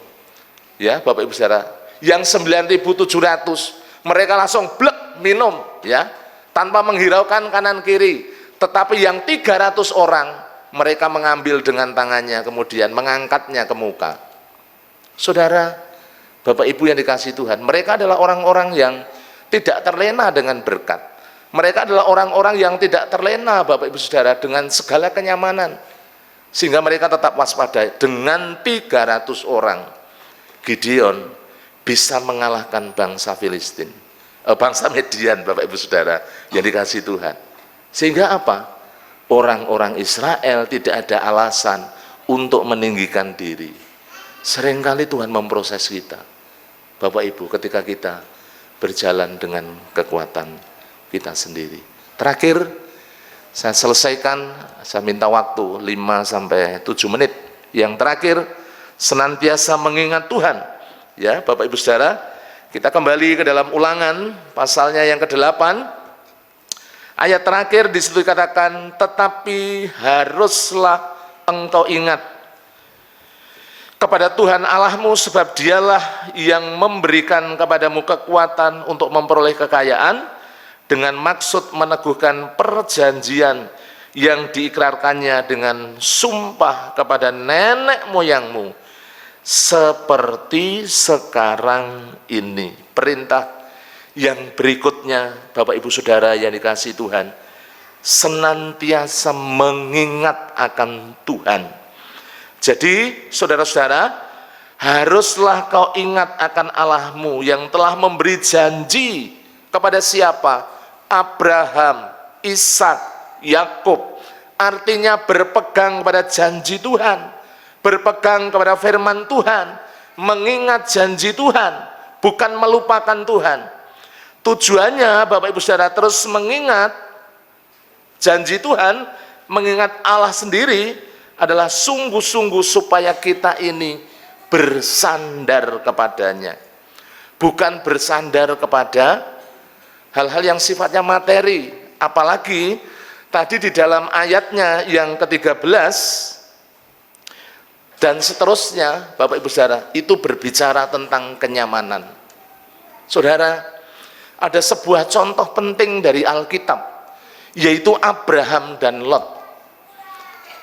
Ya, Bapak Ibu Saudara, yang 9.700 mereka langsung blek minum ya, tanpa menghiraukan kanan kiri. Tetapi yang 300 orang mereka mengambil dengan tangannya, kemudian mengangkatnya ke muka. Saudara, Bapak Ibu yang dikasihi Tuhan, mereka adalah orang-orang yang tidak terlena dengan berkat. Mereka adalah orang-orang yang tidak terlena Bapak Ibu Saudara dengan segala kenyamanan. Sehingga mereka tetap waspada. Dengan 300 orang Gideon bisa mengalahkan bangsa Filistin. bangsa Median, Bapak Ibu Saudara yang dikasihi Tuhan. Sehingga apa? Orang-orang Israel tidak ada alasan untuk meninggikan diri. Seringkali Tuhan memproses kita, Bapak Ibu, ketika kita berjalan dengan kekuatan kita sendiri. Terakhir, saya selesaikan, saya minta waktu 5-7 menit. Yang terakhir, senantiasa mengingat Tuhan. Ya, Bapak Ibu Saudara, kita kembali ke dalam Ulangan, pasalnya yang ke-8. Ayat terakhir di situ dikatakan, tetapi haruslah engkau ingat kepada Tuhan Allahmu, sebab dialah yang memberikan kepadamu kekuatan untuk memperoleh kekayaan, dengan maksud meneguhkan perjanjian yang diikrarkannya dengan sumpah kepada nenek moyangmu, seperti sekarang ini. Perintah yang berikutnya, Bapak Ibu Saudara yang dikasihi Tuhan, senantiasa mengingat akan Tuhan. Jadi saudara-saudara, haruslah kau ingat akan Allahmu yang telah memberi janji kepada siapa? Abraham, Ishak, Yakub. Artinya berpegang pada janji Tuhan, berpegang kepada firman Tuhan, mengingat janji Tuhan, bukan melupakan Tuhan. Tujuannya Bapak Ibu Saudara terus mengingat janji Tuhan, mengingat Allah sendiri adalah sungguh-sungguh supaya kita ini bersandar kepadanya, bukan bersandar kepada hal-hal yang sifatnya materi. Apalagi tadi di dalam ayatnya yang ke-13 dan seterusnya, Bapak Ibu Saudara, itu berbicara tentang kenyamanan. Saudara, ada sebuah contoh penting dari Alkitab, yaitu Abraham dan Lot.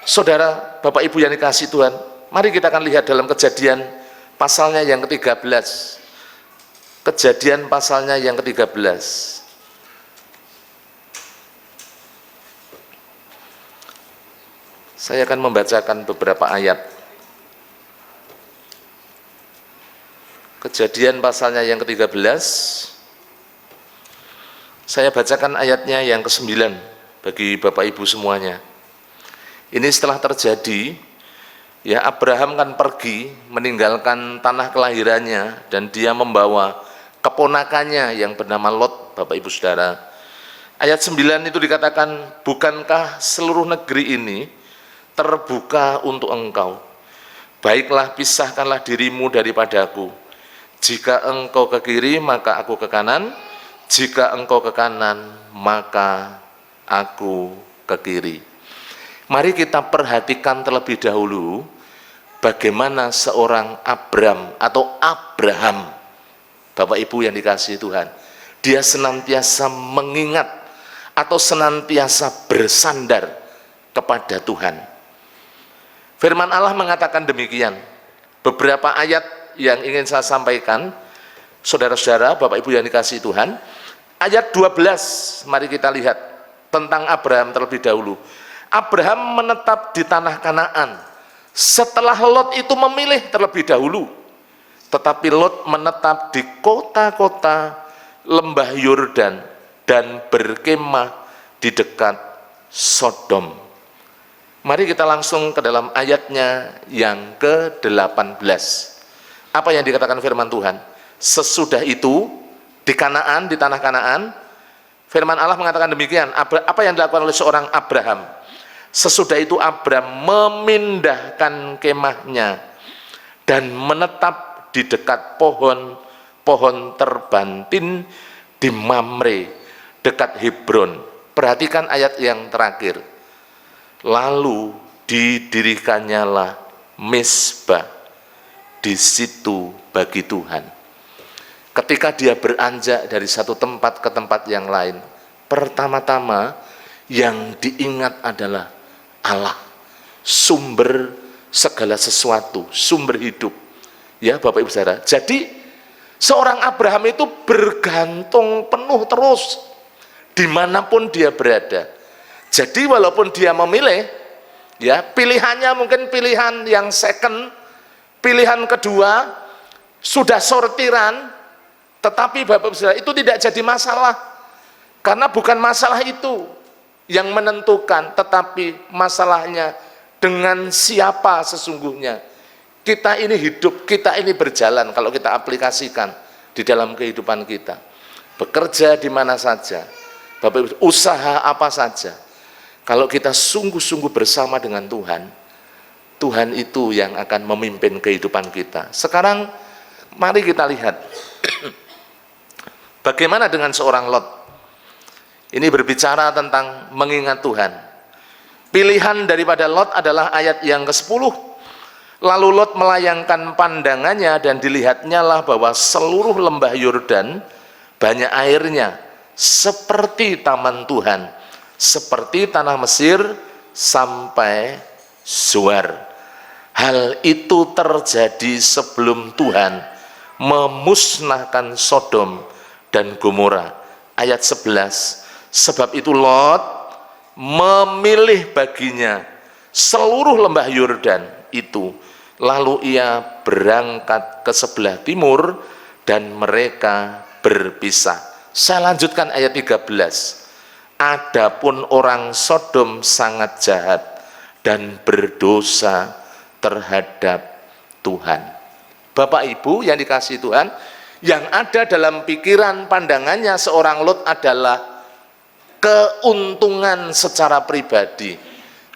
Saudara, Bapak Ibu yang dikasihi Tuhan, mari kita akan lihat dalam Kejadian pasalnya yang ke-13. Kejadian pasalnya yang ke-13. Saya akan membacakan beberapa ayat. Kejadian pasalnya yang ke-13. Saya bacakan ayatnya yang ke-9 bagi Bapak Ibu semuanya. Ini setelah terjadi, ya, Abraham kan pergi meninggalkan tanah kelahirannya dan dia membawa keponakannya yang bernama Lot, Bapak Ibu Saudara. Ayat 9 itu dikatakan, bukankah seluruh negeri ini terbuka untuk engkau? Baiklah, pisahkanlah dirimu daripadaku. Jika engkau ke kiri, maka aku ke kanan. Jika engkau ke kanan, maka aku ke kiri. Mari kita perhatikan terlebih dahulu bagaimana seorang Abram atau Abraham, Bapak Ibu yang dikasihi Tuhan, dia senantiasa mengingat atau senantiasa bersandar kepada Tuhan. Firman Allah mengatakan demikian. Beberapa ayat yang ingin saya sampaikan, saudara-saudara, Bapak Ibu yang dikasihi Tuhan. Ayat 12, mari kita lihat tentang Abraham terlebih dahulu. Abraham menetap di tanah Kanaan setelah Lot itu memilih terlebih dahulu. Tetapi Lot menetap di kota-kota lembah Yordan dan berkemah di dekat Sodom. Mari kita langsung ke dalam ayatnya yang ke-18. Apa yang dikatakan firman Tuhan? Sesudah itu di Kanaan, di tanah Kanaan, firman Allah mengatakan demikian. Apa yang dilakukan oleh seorang Abraham? Sesudah itu Abraham memindahkan kemahnya dan menetap di dekat pohon terbantin di Mamre, dekat Hebron. Perhatikan ayat yang terakhir. Lalu didirikannya lah mezbah di situ bagi Tuhan. Ketika dia beranjak dari satu tempat ke tempat yang lain, pertama-tama yang diingat adalah Allah, sumber segala sesuatu, sumber hidup. Ya Bapak Ibu Saudara, jadi seorang Abraham itu bergantung penuh terus dimanapun dia berada. Jadi walaupun dia memilih, ya pilihannya mungkin pilihan yang second, pilihan kedua, sudah sortiran, Tetapi Bapak Ibu Saudara, itu tidak jadi masalah, karena bukan masalah itu yang menentukan, tetapi masalahnya dengan siapa sesungguhnya. Kita ini hidup, kita ini berjalan kalau kita aplikasikan di dalam kehidupan kita. Bekerja di mana saja, Bapak Ibu, usaha apa saja. Kalau kita sungguh-sungguh bersama dengan Tuhan, Tuhan itu yang akan memimpin kehidupan kita. Sekarang mari kita lihat bagaimana dengan seorang Lot. Ini berbicara tentang mengingat Tuhan. Pilihan daripada Lot adalah ayat yang ke-10. Lalu Lot melayangkan pandangannya dan dilihatnya lah bahwa seluruh lembah Yordan banyak airnya, seperti taman Tuhan, seperti tanah Mesir sampai Zoar. Hal itu terjadi sebelum Tuhan memusnahkan Sodom dan Gomora. Ayat 11, sebab itu Lot memilih baginya seluruh lembah Yordan itu, lalu ia berangkat ke sebelah timur dan mereka berpisah. Saya lanjutkan ayat 13. Adapun orang Sodom sangat jahat dan berdosa terhadap Tuhan. Bapak Ibu yang dikasihi Tuhan, yang ada dalam pikiran pandangannya seorang Lot adalah keuntungan secara pribadi,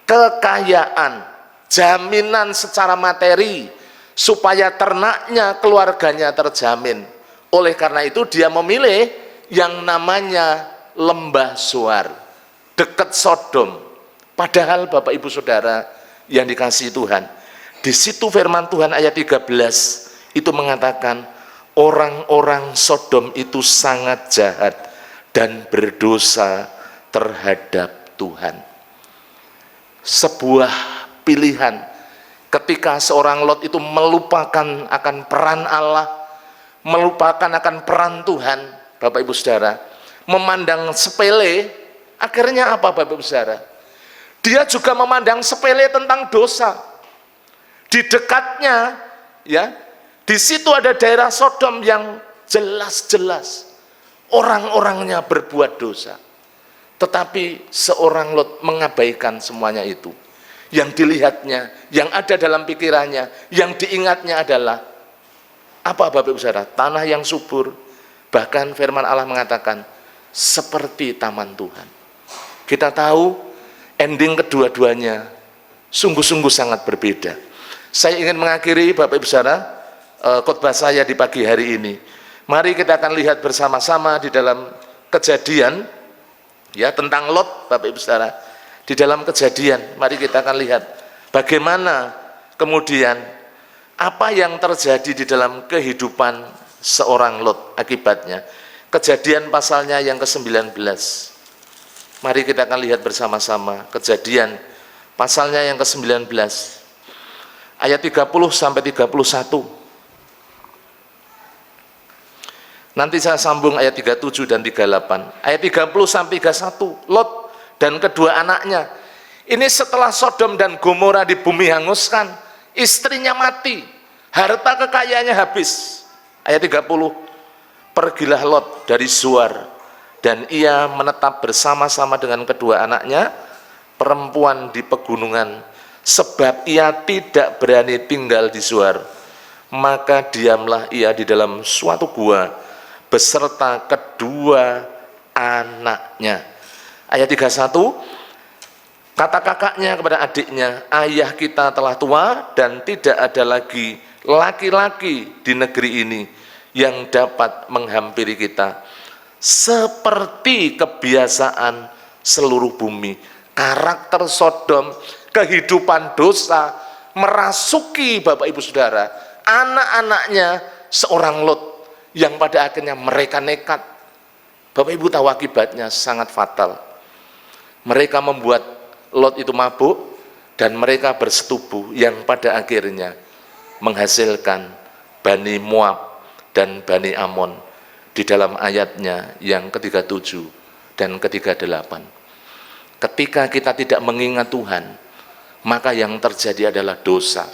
kekayaan, jaminan secara materi, supaya ternaknya, keluarganya terjamin. Oleh karena itu dia memilih yang namanya lembah Zoar, dekat Sodom. Padahal Bapak Ibu Saudara yang dikasihi Tuhan, di situ firman Tuhan ayat 13 itu mengatakan orang-orang Sodom itu sangat jahat dan berdosa terhadap Tuhan. Sebuah pilihan ketika seorang Lot itu melupakan akan peran Allah, melupakan akan peran Tuhan. Bapak Ibu Saudara, memandang sepele, akhirnya apa Bapak Ibu Saudara? Dia juga memandang sepele tentang dosa. Di dekatnya, ya, di situ ada daerah Sodom yang jelas-jelas orang-orangnya berbuat dosa. Tetapi seorang Lot mengabaikan semuanya itu. Yang dilihatnya, yang ada dalam pikirannya, yang diingatnya adalah apa Bapak Ibu Saudara? Tanah yang subur. Bahkan firman Allah mengatakan seperti taman Tuhan. Kita tahu ending kedua-duanya sungguh-sungguh sangat berbeda. Saya ingin mengakhiri Bapak Ibu Saudara khotbah saya di pagi hari ini. Mari kita akan lihat bersama-sama di dalam Kejadian, ya, tentang Lot. Bapak Ibu Saudara, di dalam Kejadian, mari kita akan lihat bagaimana kemudian apa yang terjadi di dalam kehidupan seorang Lot akibatnya. Kejadian pasalnya yang ke-19. Mari kita akan lihat bersama-sama Kejadian pasalnya yang ke-19 ayat 30 sampai 31. Nanti saya sambung ayat 37 dan 38. Ayat 30 sampai 31. Lot dan kedua anaknya. Ini setelah Sodom dan Gomora di bumi hanguskan, istrinya mati, harta kekayaannya habis. Ayat 30, pergilah Lot dari Zoar, dan ia menetap bersama-sama dengan kedua anaknya, perempuan di pegunungan, sebab ia tidak berani tinggal di Zoar. Maka diamlah ia di dalam suatu gua, beserta kedua anaknya. Ayat 31, kata kakaknya kepada adiknya, ayah kita telah tua dan tidak ada lagi laki-laki di negeri ini yang dapat menghampiri kita, seperti kebiasaan seluruh bumi. Karakter Sodom, kehidupan dosa merasuki Bapak Ibu Saudara, anak-anaknya seorang Lot, yang pada akhirnya mereka nekat. Bapak Ibu tahu akibatnya sangat fatal. Mereka membuat Lot itu mabuk dan mereka bersetubuh, yang pada akhirnya menghasilkan Bani Moab dan Bani Amon di dalam ayatnya yang ke-37 dan ke-38. Ketika kita tidak mengingat Tuhan, maka yang terjadi adalah dosa.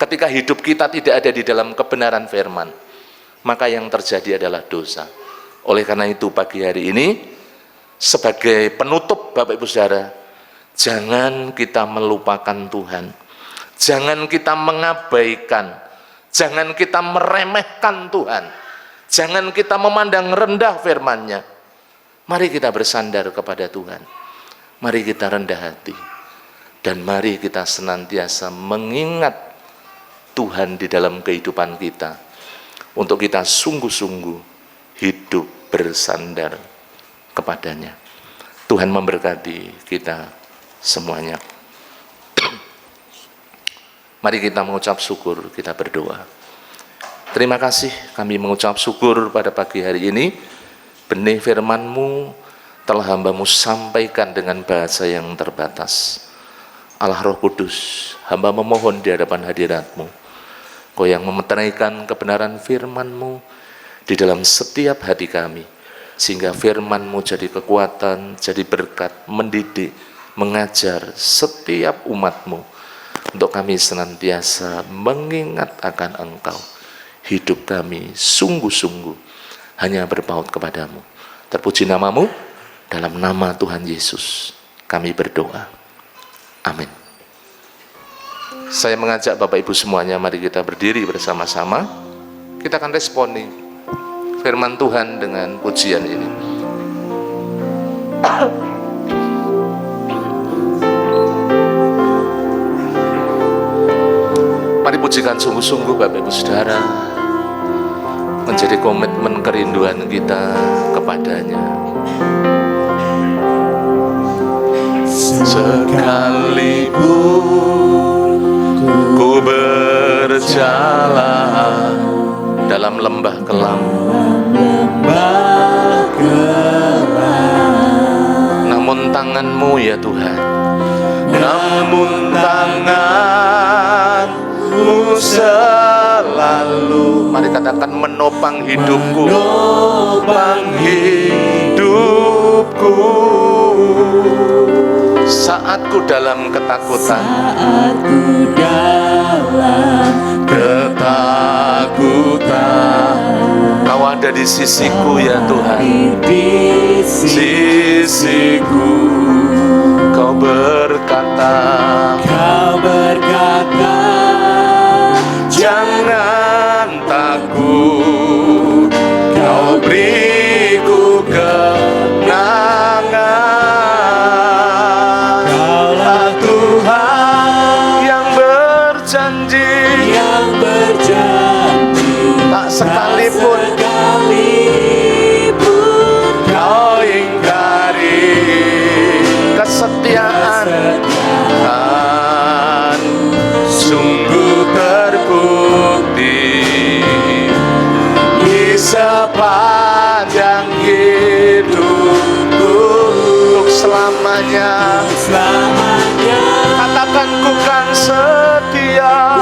Ketika hidup kita tidak ada di dalam kebenaran firman, maka yang terjadi adalah dosa. Oleh karena itu pagi hari ini, sebagai penutup Bapak Ibu Saudara, jangan kita melupakan Tuhan, jangan kita mengabaikan, jangan kita meremehkan Tuhan, jangan kita memandang rendah firman-Nya. Mari kita bersandar kepada Tuhan, mari kita rendah hati, dan mari kita senantiasa mengingat Tuhan di dalam kehidupan kita, untuk kita sungguh-sungguh hidup bersandar kepadanya. Tuhan memberkati kita semuanya. Mari kita mengucap syukur, kita berdoa. Terima kasih kami mengucap syukur pada pagi hari ini. Benih firman-Mu telah hamba-Mu sampaikan dengan bahasa yang terbatas. Allah Roh Kudus, hamba memohon di hadapan hadirat-Mu, Kau yang memeteraikan kebenaran firman-Mu di dalam setiap hati kami, sehingga firman-Mu jadi kekuatan, jadi berkat, mendidik, mengajar setiap umat-Mu, untuk kami senantiasa mengingat akan Engkau. Hidup kami sungguh-sungguh hanya berpaut kepadamu. Terpuji nama-Mu, dalam nama Tuhan Yesus kami berdoa. Amin. Saya mengajak Bapak Ibu semuanya, mari kita berdiri bersama-sama. Kita akan responi firman Tuhan dengan pujian ini. Mari pujikan sungguh-sungguh Bapak Ibu Saudara, menjadi komitmen kerinduan kita kepadanya. Sekalipun ku berjalan dalam lembah kelam, namun tangan-Mu ya Tuhan, namun tangan-Mu selalu, mari katakan, menopang hidupku, menopang hidupku. Saat ku dalam ketakutan, Kau ada di sisiku ya Tuhan, di sisiku. Kau berkata, jangan takut, Kau beriku kemenangan. Tak sekalipun Kau ingkari kesetiaan, dan sungguh terbukti di sepanjang hidupku, untuk selamanya. Katakan, ku kan setia,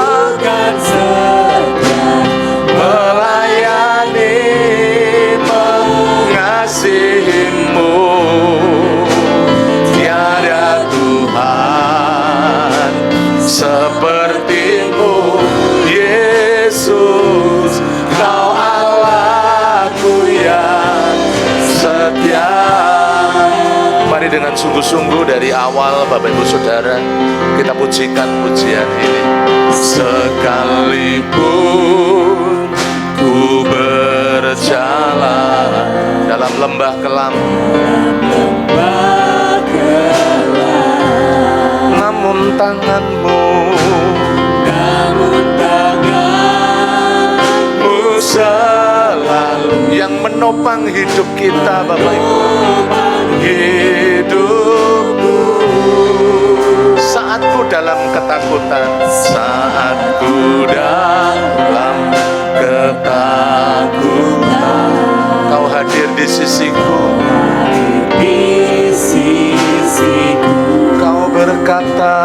melayani, mengasihi-Mu. Tiada Tuhan seperti-Mu, Yesus. Kau Allahku yang setia. Mari dengan sungguh-sungguh dari awal Bapak Ibu Saudara, kita pujikan pujian ini. Sekalipun ku berjalan dalam lembah kelam, namun tangan-Mu selalu yang menopang hidup kita, Bapak Ibu. Hidupku saat ku dalam ketakutan, saat ku dalam ketakutan, Kau hadir di sisiku. Kau berkata,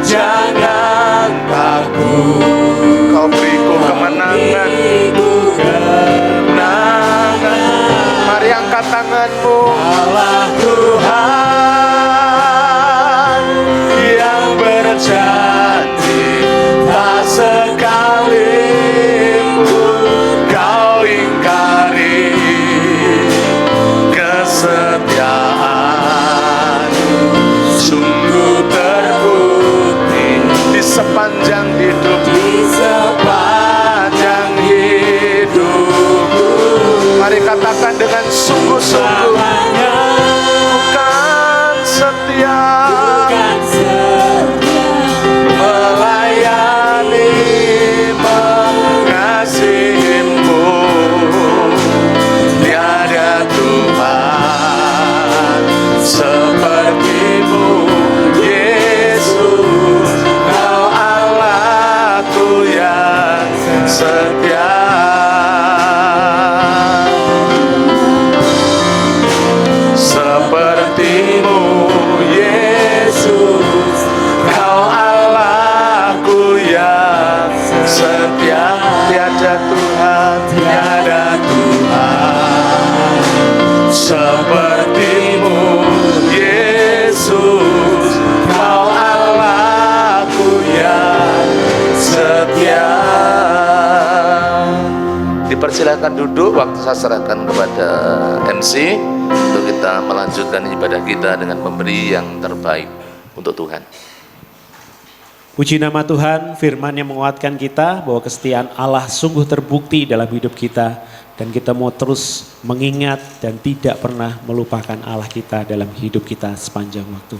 jangan takut, Kau beriku kemenangan. Mari angkat tangan-Mu. Allah Tuhan yang berjanji silakan duduk. Waktu saya serahkan kepada MC untuk kita melanjutkan ibadah kita dengan memberi yang terbaik untuk Tuhan. Puji nama Tuhan, firman yang menguatkan kita bahwa kesetiaan Allah sungguh terbukti dalam hidup kita. Dan kita mau terus mengingat dan tidak pernah melupakan Allah kita dalam hidup kita sepanjang waktu.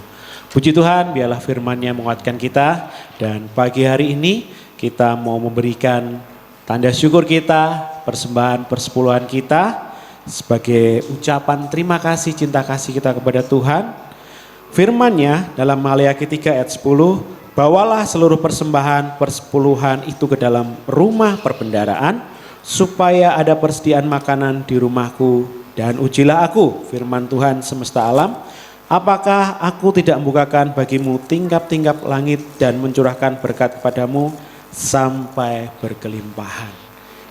Puji Tuhan, biarlah firman-Nya menguatkan kita. Dan pagi hari ini kita mau memberikan tanda syukur kita, persembahan persepuluhan kita. Sebagai ucapan terima kasih, cinta kasih kita kepada Tuhan. Firman-Nya dalam Maleakhi 3 ayat 10. Bawalah seluruh persembahan persepuluhan itu ke dalam rumah perbendaharaan, supaya ada persediaan makanan di rumahku, dan ujilah aku, firman Tuhan semesta alam, apakah aku tidak membukakan bagimu tingkap-tingkap langit dan mencurahkan berkat kepadamu sampai berkelimpahan.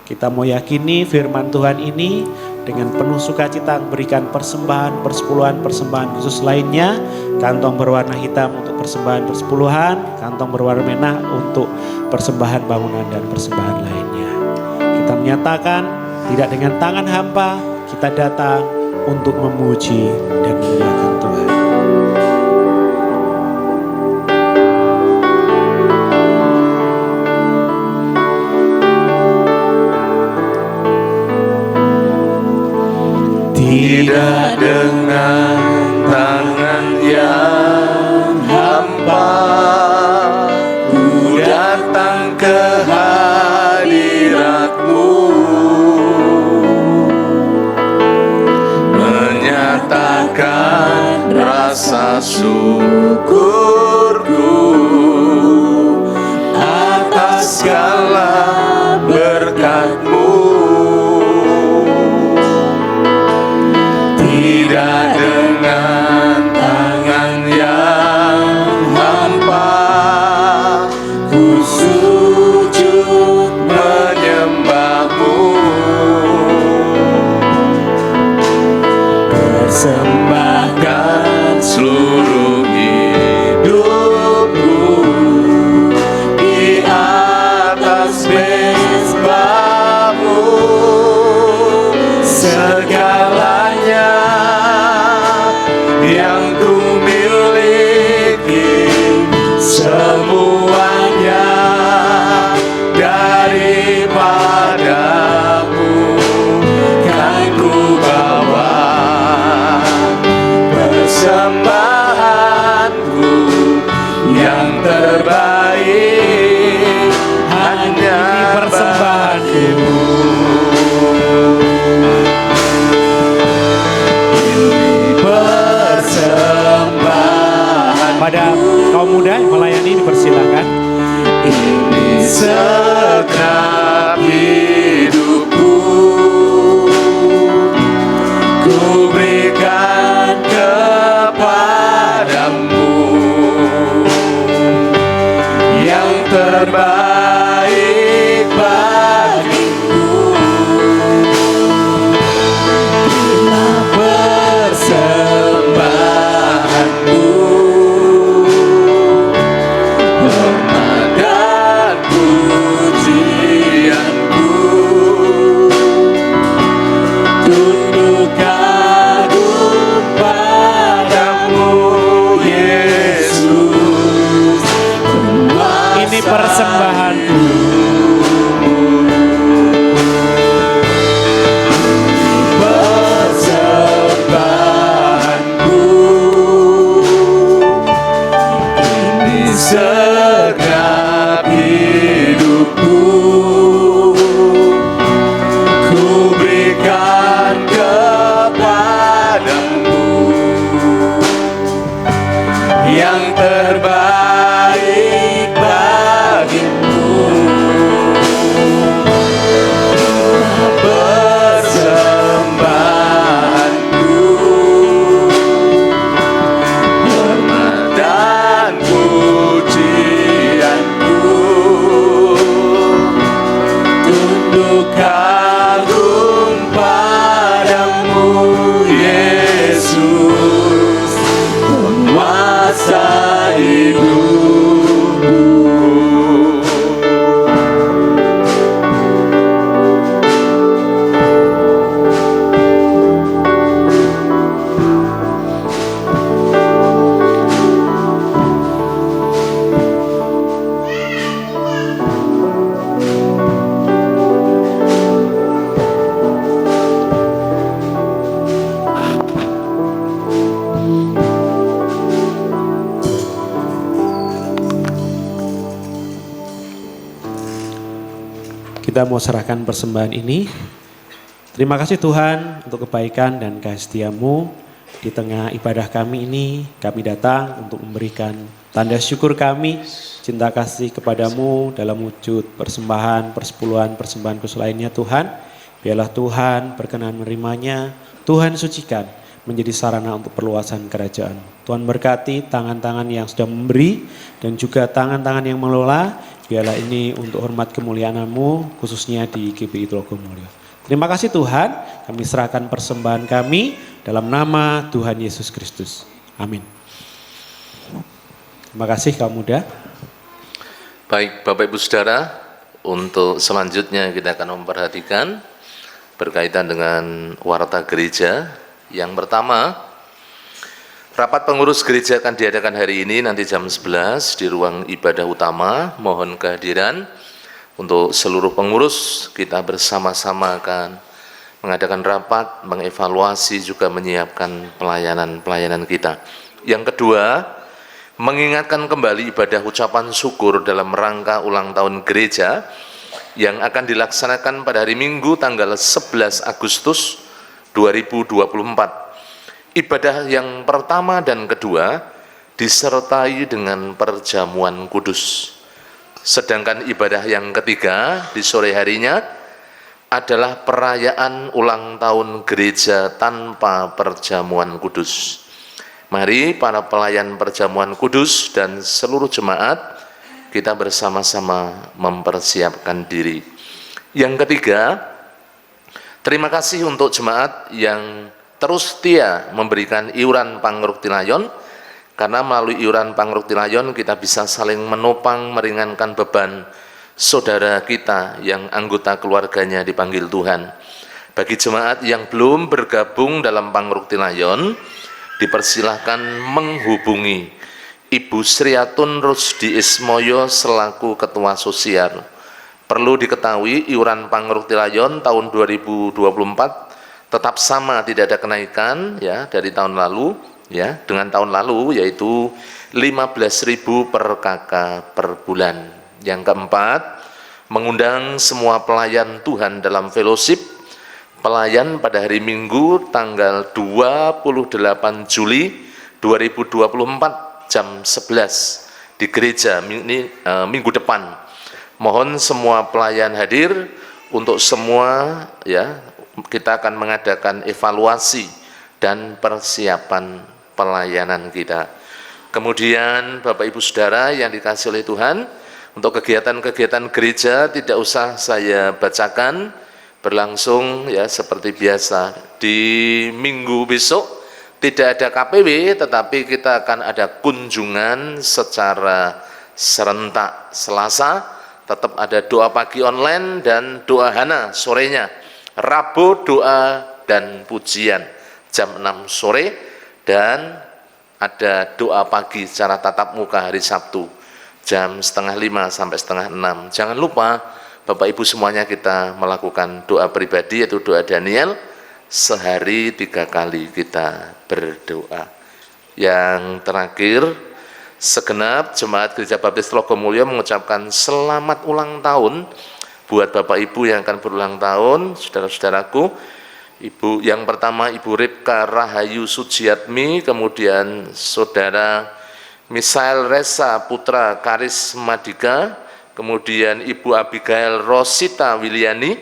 Kita mau yakini firman Tuhan ini dengan penuh sukacita berikan persembahan persembahan khusus lainnya. Kantong berwarna hitam untuk persembahan persepuluhan, kantong berwarna merah untuk persembahan bangunan dan persembahan lainnya. Kita menyatakan tidak dengan tangan hampa, kita datang untuk memuji dan memuliakan Tuhan. Tidak dengan tangan yang hampa, ku datang ke hadirat-Mu, menyatakan rasa syukurku atas segala berkat-Mu. Tidak dengan tangan yang hampa, ku sujud menyembah-Mu, persembahkan seluruh hidupku di atas mezbah-Mu. Segalanya yang ku miliki, semuanya daripada-Mu kan ku bawa. Persembahanku yang terbaik hanya persembahanku. Pada kaum muda yang melayani dipersilakan. Ini segenap hidupku, ku berikan kepadamu yang terbaik bagiku. Bila persembahanku, hormat dan pujianku, tunduk kagum padamu, Yesus. Ini persembahanku. Persembahanku, ini segenap hidupku, ku berikan kepadamu yang terbaik bagimu. Persembahanku, hormat dan pujianku, Kita mau serahkan persembahan ini. Terima kasih Tuhan untuk kebaikan dan kasih setia-Mu. Di tengah ibadah kami ini, kami datang untuk memberikan tanda syukur kami, cinta kasih kepadamu dalam wujud persembahan, persepuluhan, persembahan khusus lainnya Tuhan. Biarlah Tuhan berkenan menerimanya, Tuhan sucikan menjadi sarana untuk perluasan kerajaan. Tuhan berkati tangan-tangan yang sudah memberi dan juga tangan-tangan yang mengelola. Biarlah ini untuk hormat kemuliaan-Mu khususnya di GBI Tulogomulyo. Terima kasih Tuhan, kami serahkan persembahan kami dalam nama Tuhan Yesus Kristus. Amin. Terima kasih kaum muda. Baik Bapak Ibu Saudara, untuk selanjutnya kita akan memperhatikan berkaitan dengan warta gereja. Yang pertama, rapat pengurus gereja akan diadakan hari ini nanti jam 11 di ruang ibadah utama. Mohon kehadiran untuk seluruh pengurus. Kita bersama-sama akan mengadakan rapat, mengevaluasi juga menyiapkan pelayanan kita. Yang kedua, mengingatkan kembali ibadah ucapan syukur dalam rangka ulang tahun gereja yang akan dilaksanakan pada hari Minggu tanggal 11 Agustus 2024. Ibadah yang pertama dan kedua disertai dengan perjamuan kudus. Sedangkan ibadah yang ketiga di sore harinya adalah perayaan ulang tahun gereja tanpa perjamuan kudus. Mari para pelayan perjamuan kudus dan seluruh jemaat kita bersama-sama mempersiapkan diri. Yang ketiga, terima kasih untuk jemaat yang terus setia memberikan iuran Pangruk Tilayon, karena melalui iuran Pangruk Tilayon kita bisa saling menopang, meringankan beban saudara kita yang anggota keluarganya dipanggil Tuhan. Bagi jemaat yang belum bergabung dalam Pangruk Tilayon, dipersilahkan menghubungi Ibu Sriatun Rusdi Ismoyo selaku Ketua Sosial. Perlu diketahui iuran Pangruk Tilayon tahun 2024 tetap sama, tidak ada kenaikan ya dari tahun lalu ya, dengan tahun lalu yaitu 15.000 per kakak per bulan. Yang keempat, mengundang semua pelayan Tuhan dalam fellowship pelayan pada hari Minggu tanggal 28 Juli 2024 jam 11 di gereja ini minggu depan. Mohon semua pelayan hadir. Untuk semua ya, kita akan mengadakan evaluasi dan persiapan pelayanan kita. Kemudian Bapak Ibu Saudara yang dikasihi oleh Tuhan, untuk kegiatan-kegiatan gereja tidak usah saya bacakan, berlangsung ya seperti biasa. Di minggu besok tidak ada KPW, tetapi kita akan ada kunjungan secara serentak. Selasa tetap ada doa pagi online dan doa hana sorenya. Rabu doa dan pujian jam 6 sore, dan ada doa pagi secara tatap muka hari Sabtu jam 4:30 sampai 5:30. Jangan lupa Bapak Ibu semuanya kita melakukan doa pribadi yaitu doa Daniel. Sehari 3 kali kita berdoa. Yang terakhir, segenap jemaat Gereja Baptis Tulogomulyo mengucapkan selamat ulang tahun buat Bapak Ibu yang akan berulang tahun, saudara-saudaraku. Ibu yang pertama Ibu Ripka Rahayu Sujiatmi, kemudian Saudara Misael Resa Putra Karis Madika, kemudian Ibu Abigail Rosita Wiliani,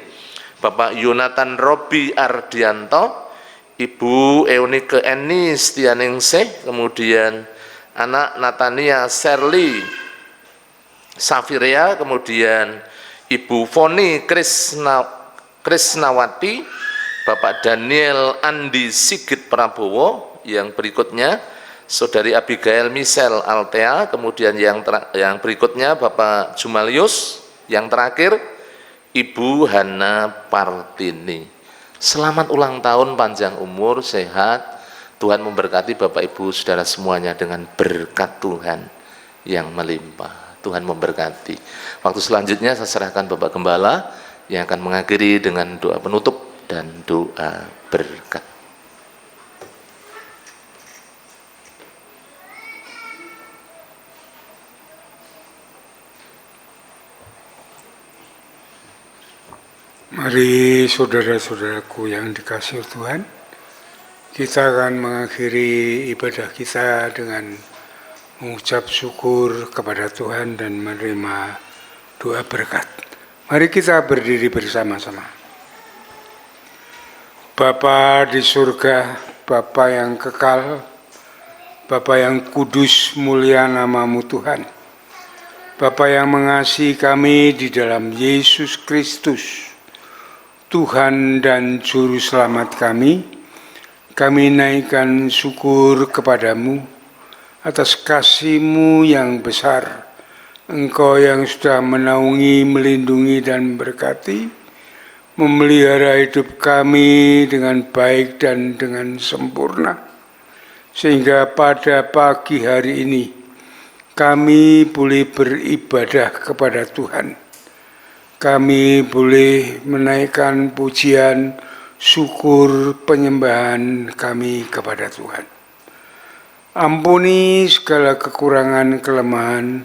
Bapak Yonatan Robi Ardianto, Ibu Eunike Eni Stianingsih, kemudian anak Natania Serli Safiria, kemudian Ibu Foni Krisnawati, Bapak Daniel Andi Sigit Prabowo. Yang berikutnya Saudari Abigail Michelle Altea, kemudian yang berikutnya Bapak Jumalius, yang terakhir Ibu Hana Partini. Selamat ulang tahun, panjang umur, sehat. Tuhan memberkati Bapak Ibu Saudara semuanya dengan berkat Tuhan yang melimpah. Tuhan memberkati. Waktu selanjutnya saya serahkan Bapak Gembala yang akan mengakhiri dengan doa penutup dan doa berkat. Mari saudara-saudaraku yang dikasihi Tuhan, kita akan mengakhiri ibadah kita dengan mengucap syukur kepada Tuhan dan menerima doa berkat. Mari kita berdiri bersama-sama. Bapa di surga, Bapa yang kekal, Bapa yang kudus, mulia nama-Mu Tuhan. Bapa yang mengasihi kami di dalam Yesus Kristus, Tuhan dan Juru Selamat kami naikkan syukur kepadamu atas kasih-Mu yang besar. Engkau yang sudah menaungi, melindungi, dan berkati, memelihara hidup kami dengan baik dan dengan sempurna. Sehingga pada pagi hari ini, kami boleh beribadah kepada Tuhan. Kami boleh menaikkan pujian, syukur, penyembahan kami kepada Tuhan. Ampuni segala kekurangan, kelemahan,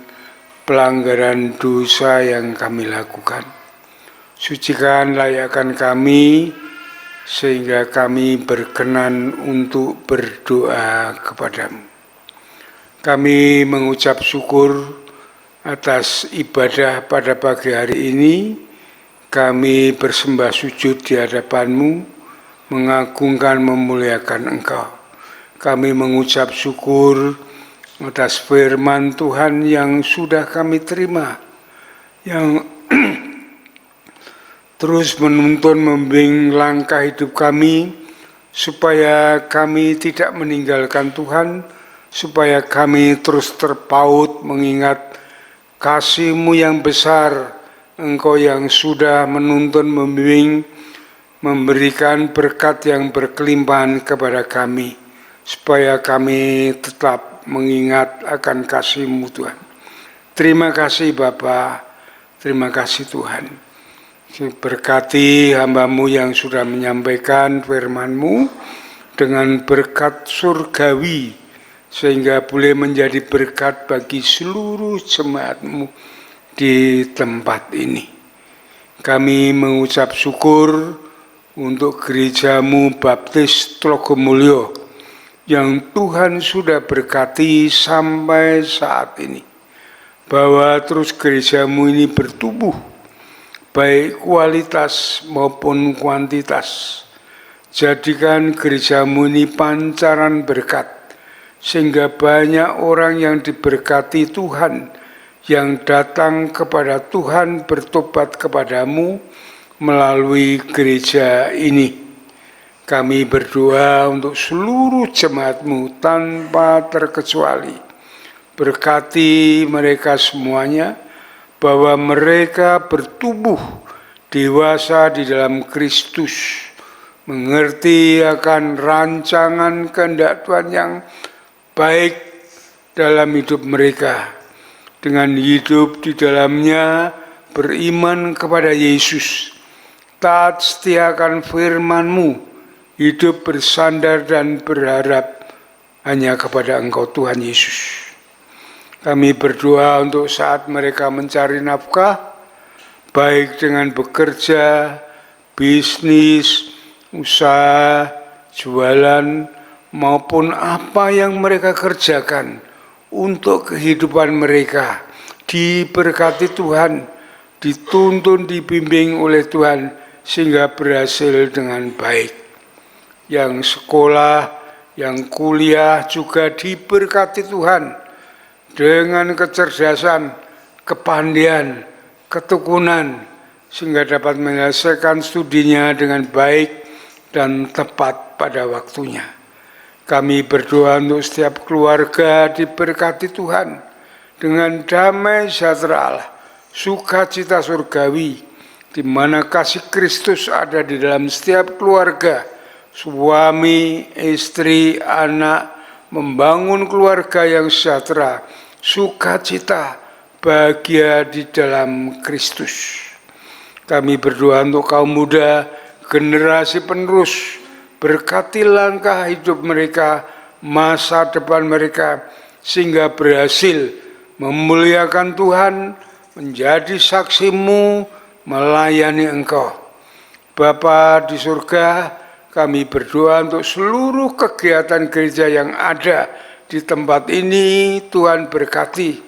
pelanggaran dosa yang kami lakukan. Sucikan, layakkan kami, sehingga kami berkenan untuk berdoa kepadamu. Kami mengucap syukur atas ibadah pada pagi hari ini. Kami bersembah sujud di hadapan-Mu, mengagungkan, memuliakan Engkau. Kami mengucap syukur atas firman Tuhan yang sudah kami terima, yang terus menuntun membimbing langkah hidup kami, supaya kami tidak meninggalkan Tuhan, supaya kami terus terpaut mengingat kasih-Mu yang besar. Engkau yang sudah menuntun, membimbing, memberikan berkat yang berkelimpahan kepada kami, supaya kami tetap mengingat akan kasih-Mu Tuhan. Terima kasih Bapa, terima kasih Tuhan. Berkati hamba-Mu yang sudah menyampaikan firman-Mu dengan berkat surgawi, sehingga boleh menjadi berkat bagi seluruh jemaat-Mu di tempat ini. Kami mengucap syukur untuk gereja-Mu Baptis Tlogomulyo yang Tuhan sudah berkati sampai saat ini. Bahwa terus gereja-Mu ini bertumbuh, baik kualitas maupun kuantitas. Jadikan gereja-Mu ini pancaran berkat, sehingga banyak orang yang diberkati Tuhan, yang datang kepada Tuhan bertobat kepadamu melalui gereja ini. Kami berdoa untuk seluruh jemaat-Mu tanpa terkecuali. Berkati mereka semuanya, bahwa mereka bertumbuh dewasa di dalam Kristus, mengerti akan rancangan kehendak Tuhan yang baik dalam hidup mereka, dengan hidup di dalamnya, beriman kepada Yesus, taat setia akan firman-Mu, hidup bersandar dan berharap hanya kepada Engkau Tuhan Yesus. Kami berdoa untuk saat mereka mencari nafkah, baik dengan bekerja, bisnis, usaha, jualan, maupun apa yang mereka kerjakan untuk kehidupan mereka, diberkati Tuhan, dituntun, dibimbing oleh Tuhan, sehingga berhasil dengan baik. Yang sekolah, yang kuliah juga diberkati Tuhan, dengan kecerdasan, kepandaian, ketekunan, sehingga dapat menyelesaikan studinya dengan baik dan tepat pada waktunya. Kami berdoa untuk setiap keluarga diberkati Tuhan dengan damai sejahtera Allah, sukacita surgawi, di mana kasih Kristus ada di dalam setiap keluarga, suami, istri, anak, membangun keluarga yang sejahtera, sukacita, bahagia di dalam Kristus. Kami berdoa untuk kaum muda, generasi penerus, berkati langkah hidup mereka, masa depan mereka, sehingga berhasil memuliakan Tuhan, menjadi saksi-Mu, melayani Engkau. Bapa di surga, kami berdoa untuk seluruh kegiatan gereja yang ada di tempat ini. Tuhan berkati.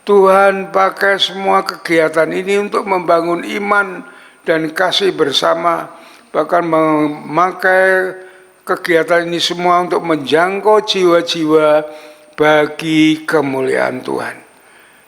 Tuhan pakai semua kegiatan ini untuk membangun iman dan kasih bersama, bahkan memakai kegiatan ini semua untuk menjangkau jiwa-jiwa bagi kemuliaan Tuhan.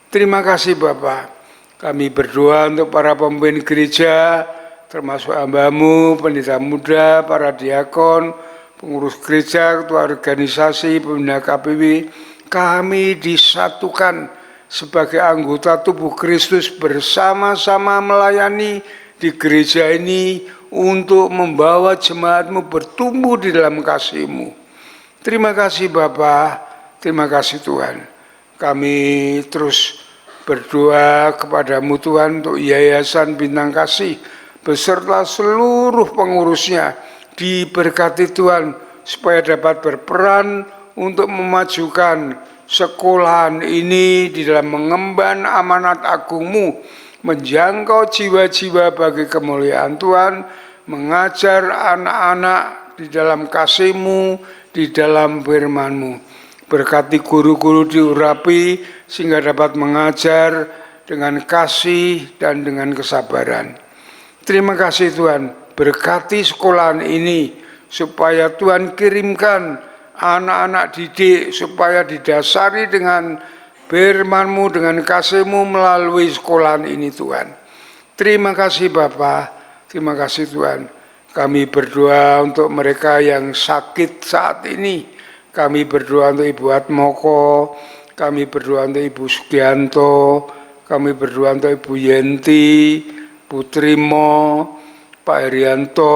Terima kasih Bapak. Kami berdoa untuk para pemimpin gereja, termasuk hamba-Mu, pendeta muda, para diakon, pengurus gereja, ketua organisasi, pembina KPW. Kami disatukan sebagai anggota tubuh Kristus bersama-sama melayani di gereja ini untuk membawa jemaat-Mu bertumbuh di dalam kasih-Mu. Terima kasih Bapa, terima kasih Tuhan. Kami terus berdoa kepada-Mu Tuhan untuk Yayasan Bintang Kasih beserta seluruh pengurusnya, diberkati Tuhan supaya dapat berperan untuk memajukan sekolahan ini di dalam mengemban amanat agung-Mu, menjangkau jiwa-jiwa bagi kemuliaan Tuhan, mengajar anak-anak di dalam kasih-Mu, di dalam firman-Mu. Berkati guru-guru diurapi sehingga dapat mengajar dengan kasih dan dengan kesabaran. Terima kasih Tuhan, berkati sekolahan ini supaya Tuhan kirimkan anak-anak didik supaya didasari dengan firman-Mu, dengan kasih-Mu melalui sekolahan ini Tuhan. Terima kasih Bapa, terima kasih Tuhan. Kami berdoa untuk mereka yang sakit saat ini. Kami berdoa untuk Ibu Atmoko, kami berdoa untuk Ibu Sugianto, kami berdoa untuk Ibu Yenti, Putrimo, Pak Herianto,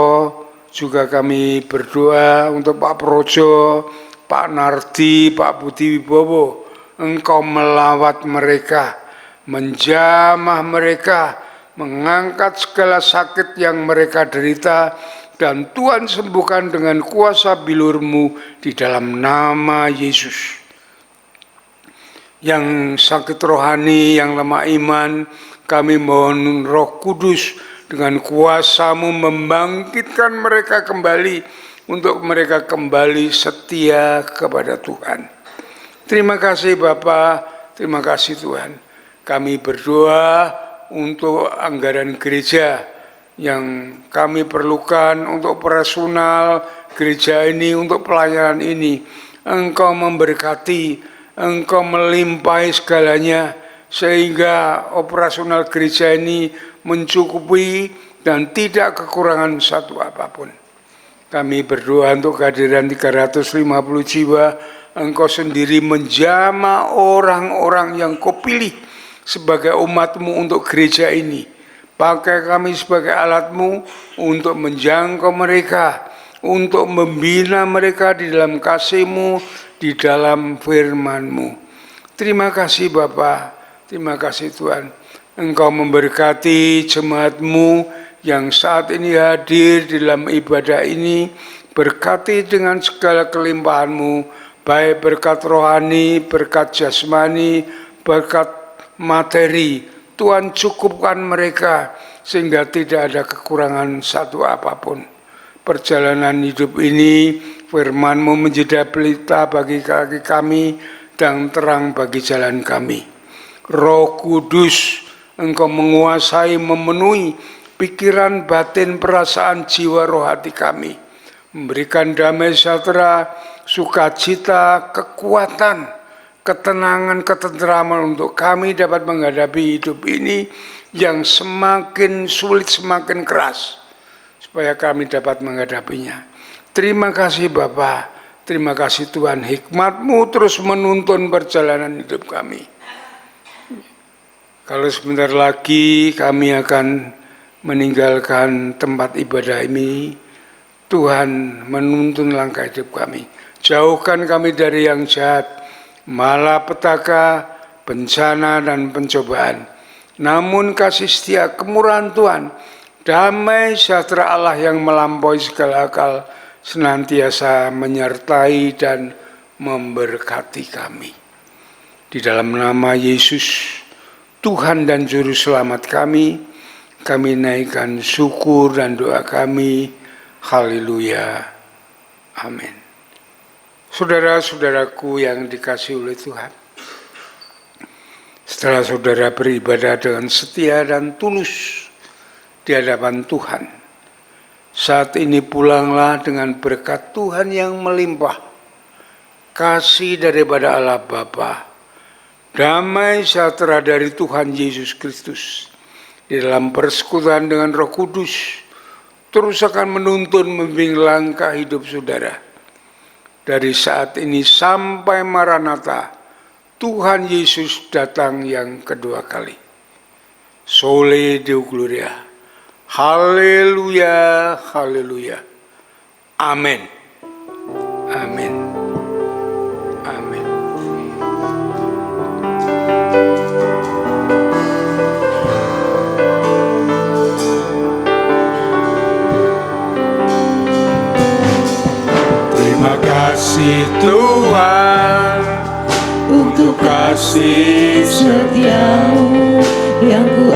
juga kami berdoa untuk Pak Projo, Pak Nardi, Pak Budi Wibowo. Engkau melawat mereka, menjamah mereka, mengangkat segala sakit yang mereka derita, dan Tuhan sembuhkan dengan kuasa bilur-Mu di dalam nama Yesus. Yang sakit rohani, yang lemah iman, kami mohon Roh Kudus dengan kuasa-Mu membangkitkan mereka kembali, untuk mereka kembali setia kepada Tuhan. Terima kasih Bapa, terima kasih Tuhan. Kami berdoa untuk anggaran gereja yang kami perlukan untuk operasional gereja ini, untuk pelayanan ini. Engkau memberkati, Engkau melimpahi segalanya, sehingga operasional gereja ini mencukupi dan tidak kekurangan satu apapun. Kami berdoa untuk kehadiran 350 jiwa. Engkau sendiri menjamah orang-orang yang Kau pilih sebagai umat-Mu untuk gereja ini. Pakai kami sebagai alat-Mu untuk menjangkau mereka, untuk membina mereka di dalam kasih-Mu, di dalam firman-Mu. Terima kasih Bapa, terima kasih Tuhan. Engkau memberkati jemaat-Mu yang saat ini hadir di dalam ibadah ini. Berkati dengan segala kelimpahan-Mu, baik berkat rohani, berkat jasmani, berkat materi. Tuhan cukupkan mereka sehingga tidak ada kekurangan satu apapun. Perjalanan hidup ini, firman-Mu menjadi pelita bagi kaki kami dan terang bagi jalan kami. Roh Kudus, Engkau menguasai, memenuhi pikiran, batin, perasaan, jiwa, roh hati kami. Memberikan damai sejahtera, sukacita, kekuatan, ketenangan, ketenteraman untuk kami dapat menghadapi hidup ini yang semakin sulit, semakin keras, supaya kami dapat menghadapinya. Terima kasih Bapa, terima kasih Tuhan, hikmat-Mu terus menuntun perjalanan hidup kami. Kalau sebentar lagi kami akan meninggalkan tempat ibadah ini, Tuhan menuntun langkah hidup kami. Jauhkan kami dari yang jahat, malapetaka, bencana, dan pencobaan. Namun kasih setia, kemurahan Tuhan, damai sejahtera Allah yang melampaui segala akal, senantiasa menyertai dan memberkati kami. Di dalam nama Yesus, Tuhan dan Juru Selamat kami, kami naikkan syukur dan doa kami. Haleluya. Amin. Saudara-saudaraku yang dikasihi oleh Tuhan, setelah saudara beribadah dengan setia dan tulus di hadapan Tuhan, saat ini pulanglah dengan berkat Tuhan yang melimpah, kasih daripada Allah Bapa, damai sejahtera dari Tuhan Yesus Kristus, di dalam persekutuan dengan Roh Kudus, terus akan menuntun membimbing langkah hidup saudara. Dari saat ini sampai Maranatha, Tuhan Yesus datang yang kedua kali. Sole Deo Gloria. Haleluya, haleluya. Amin. Amin. Amin. Terima kasih Tuhan untuk kasih setiamu yang ku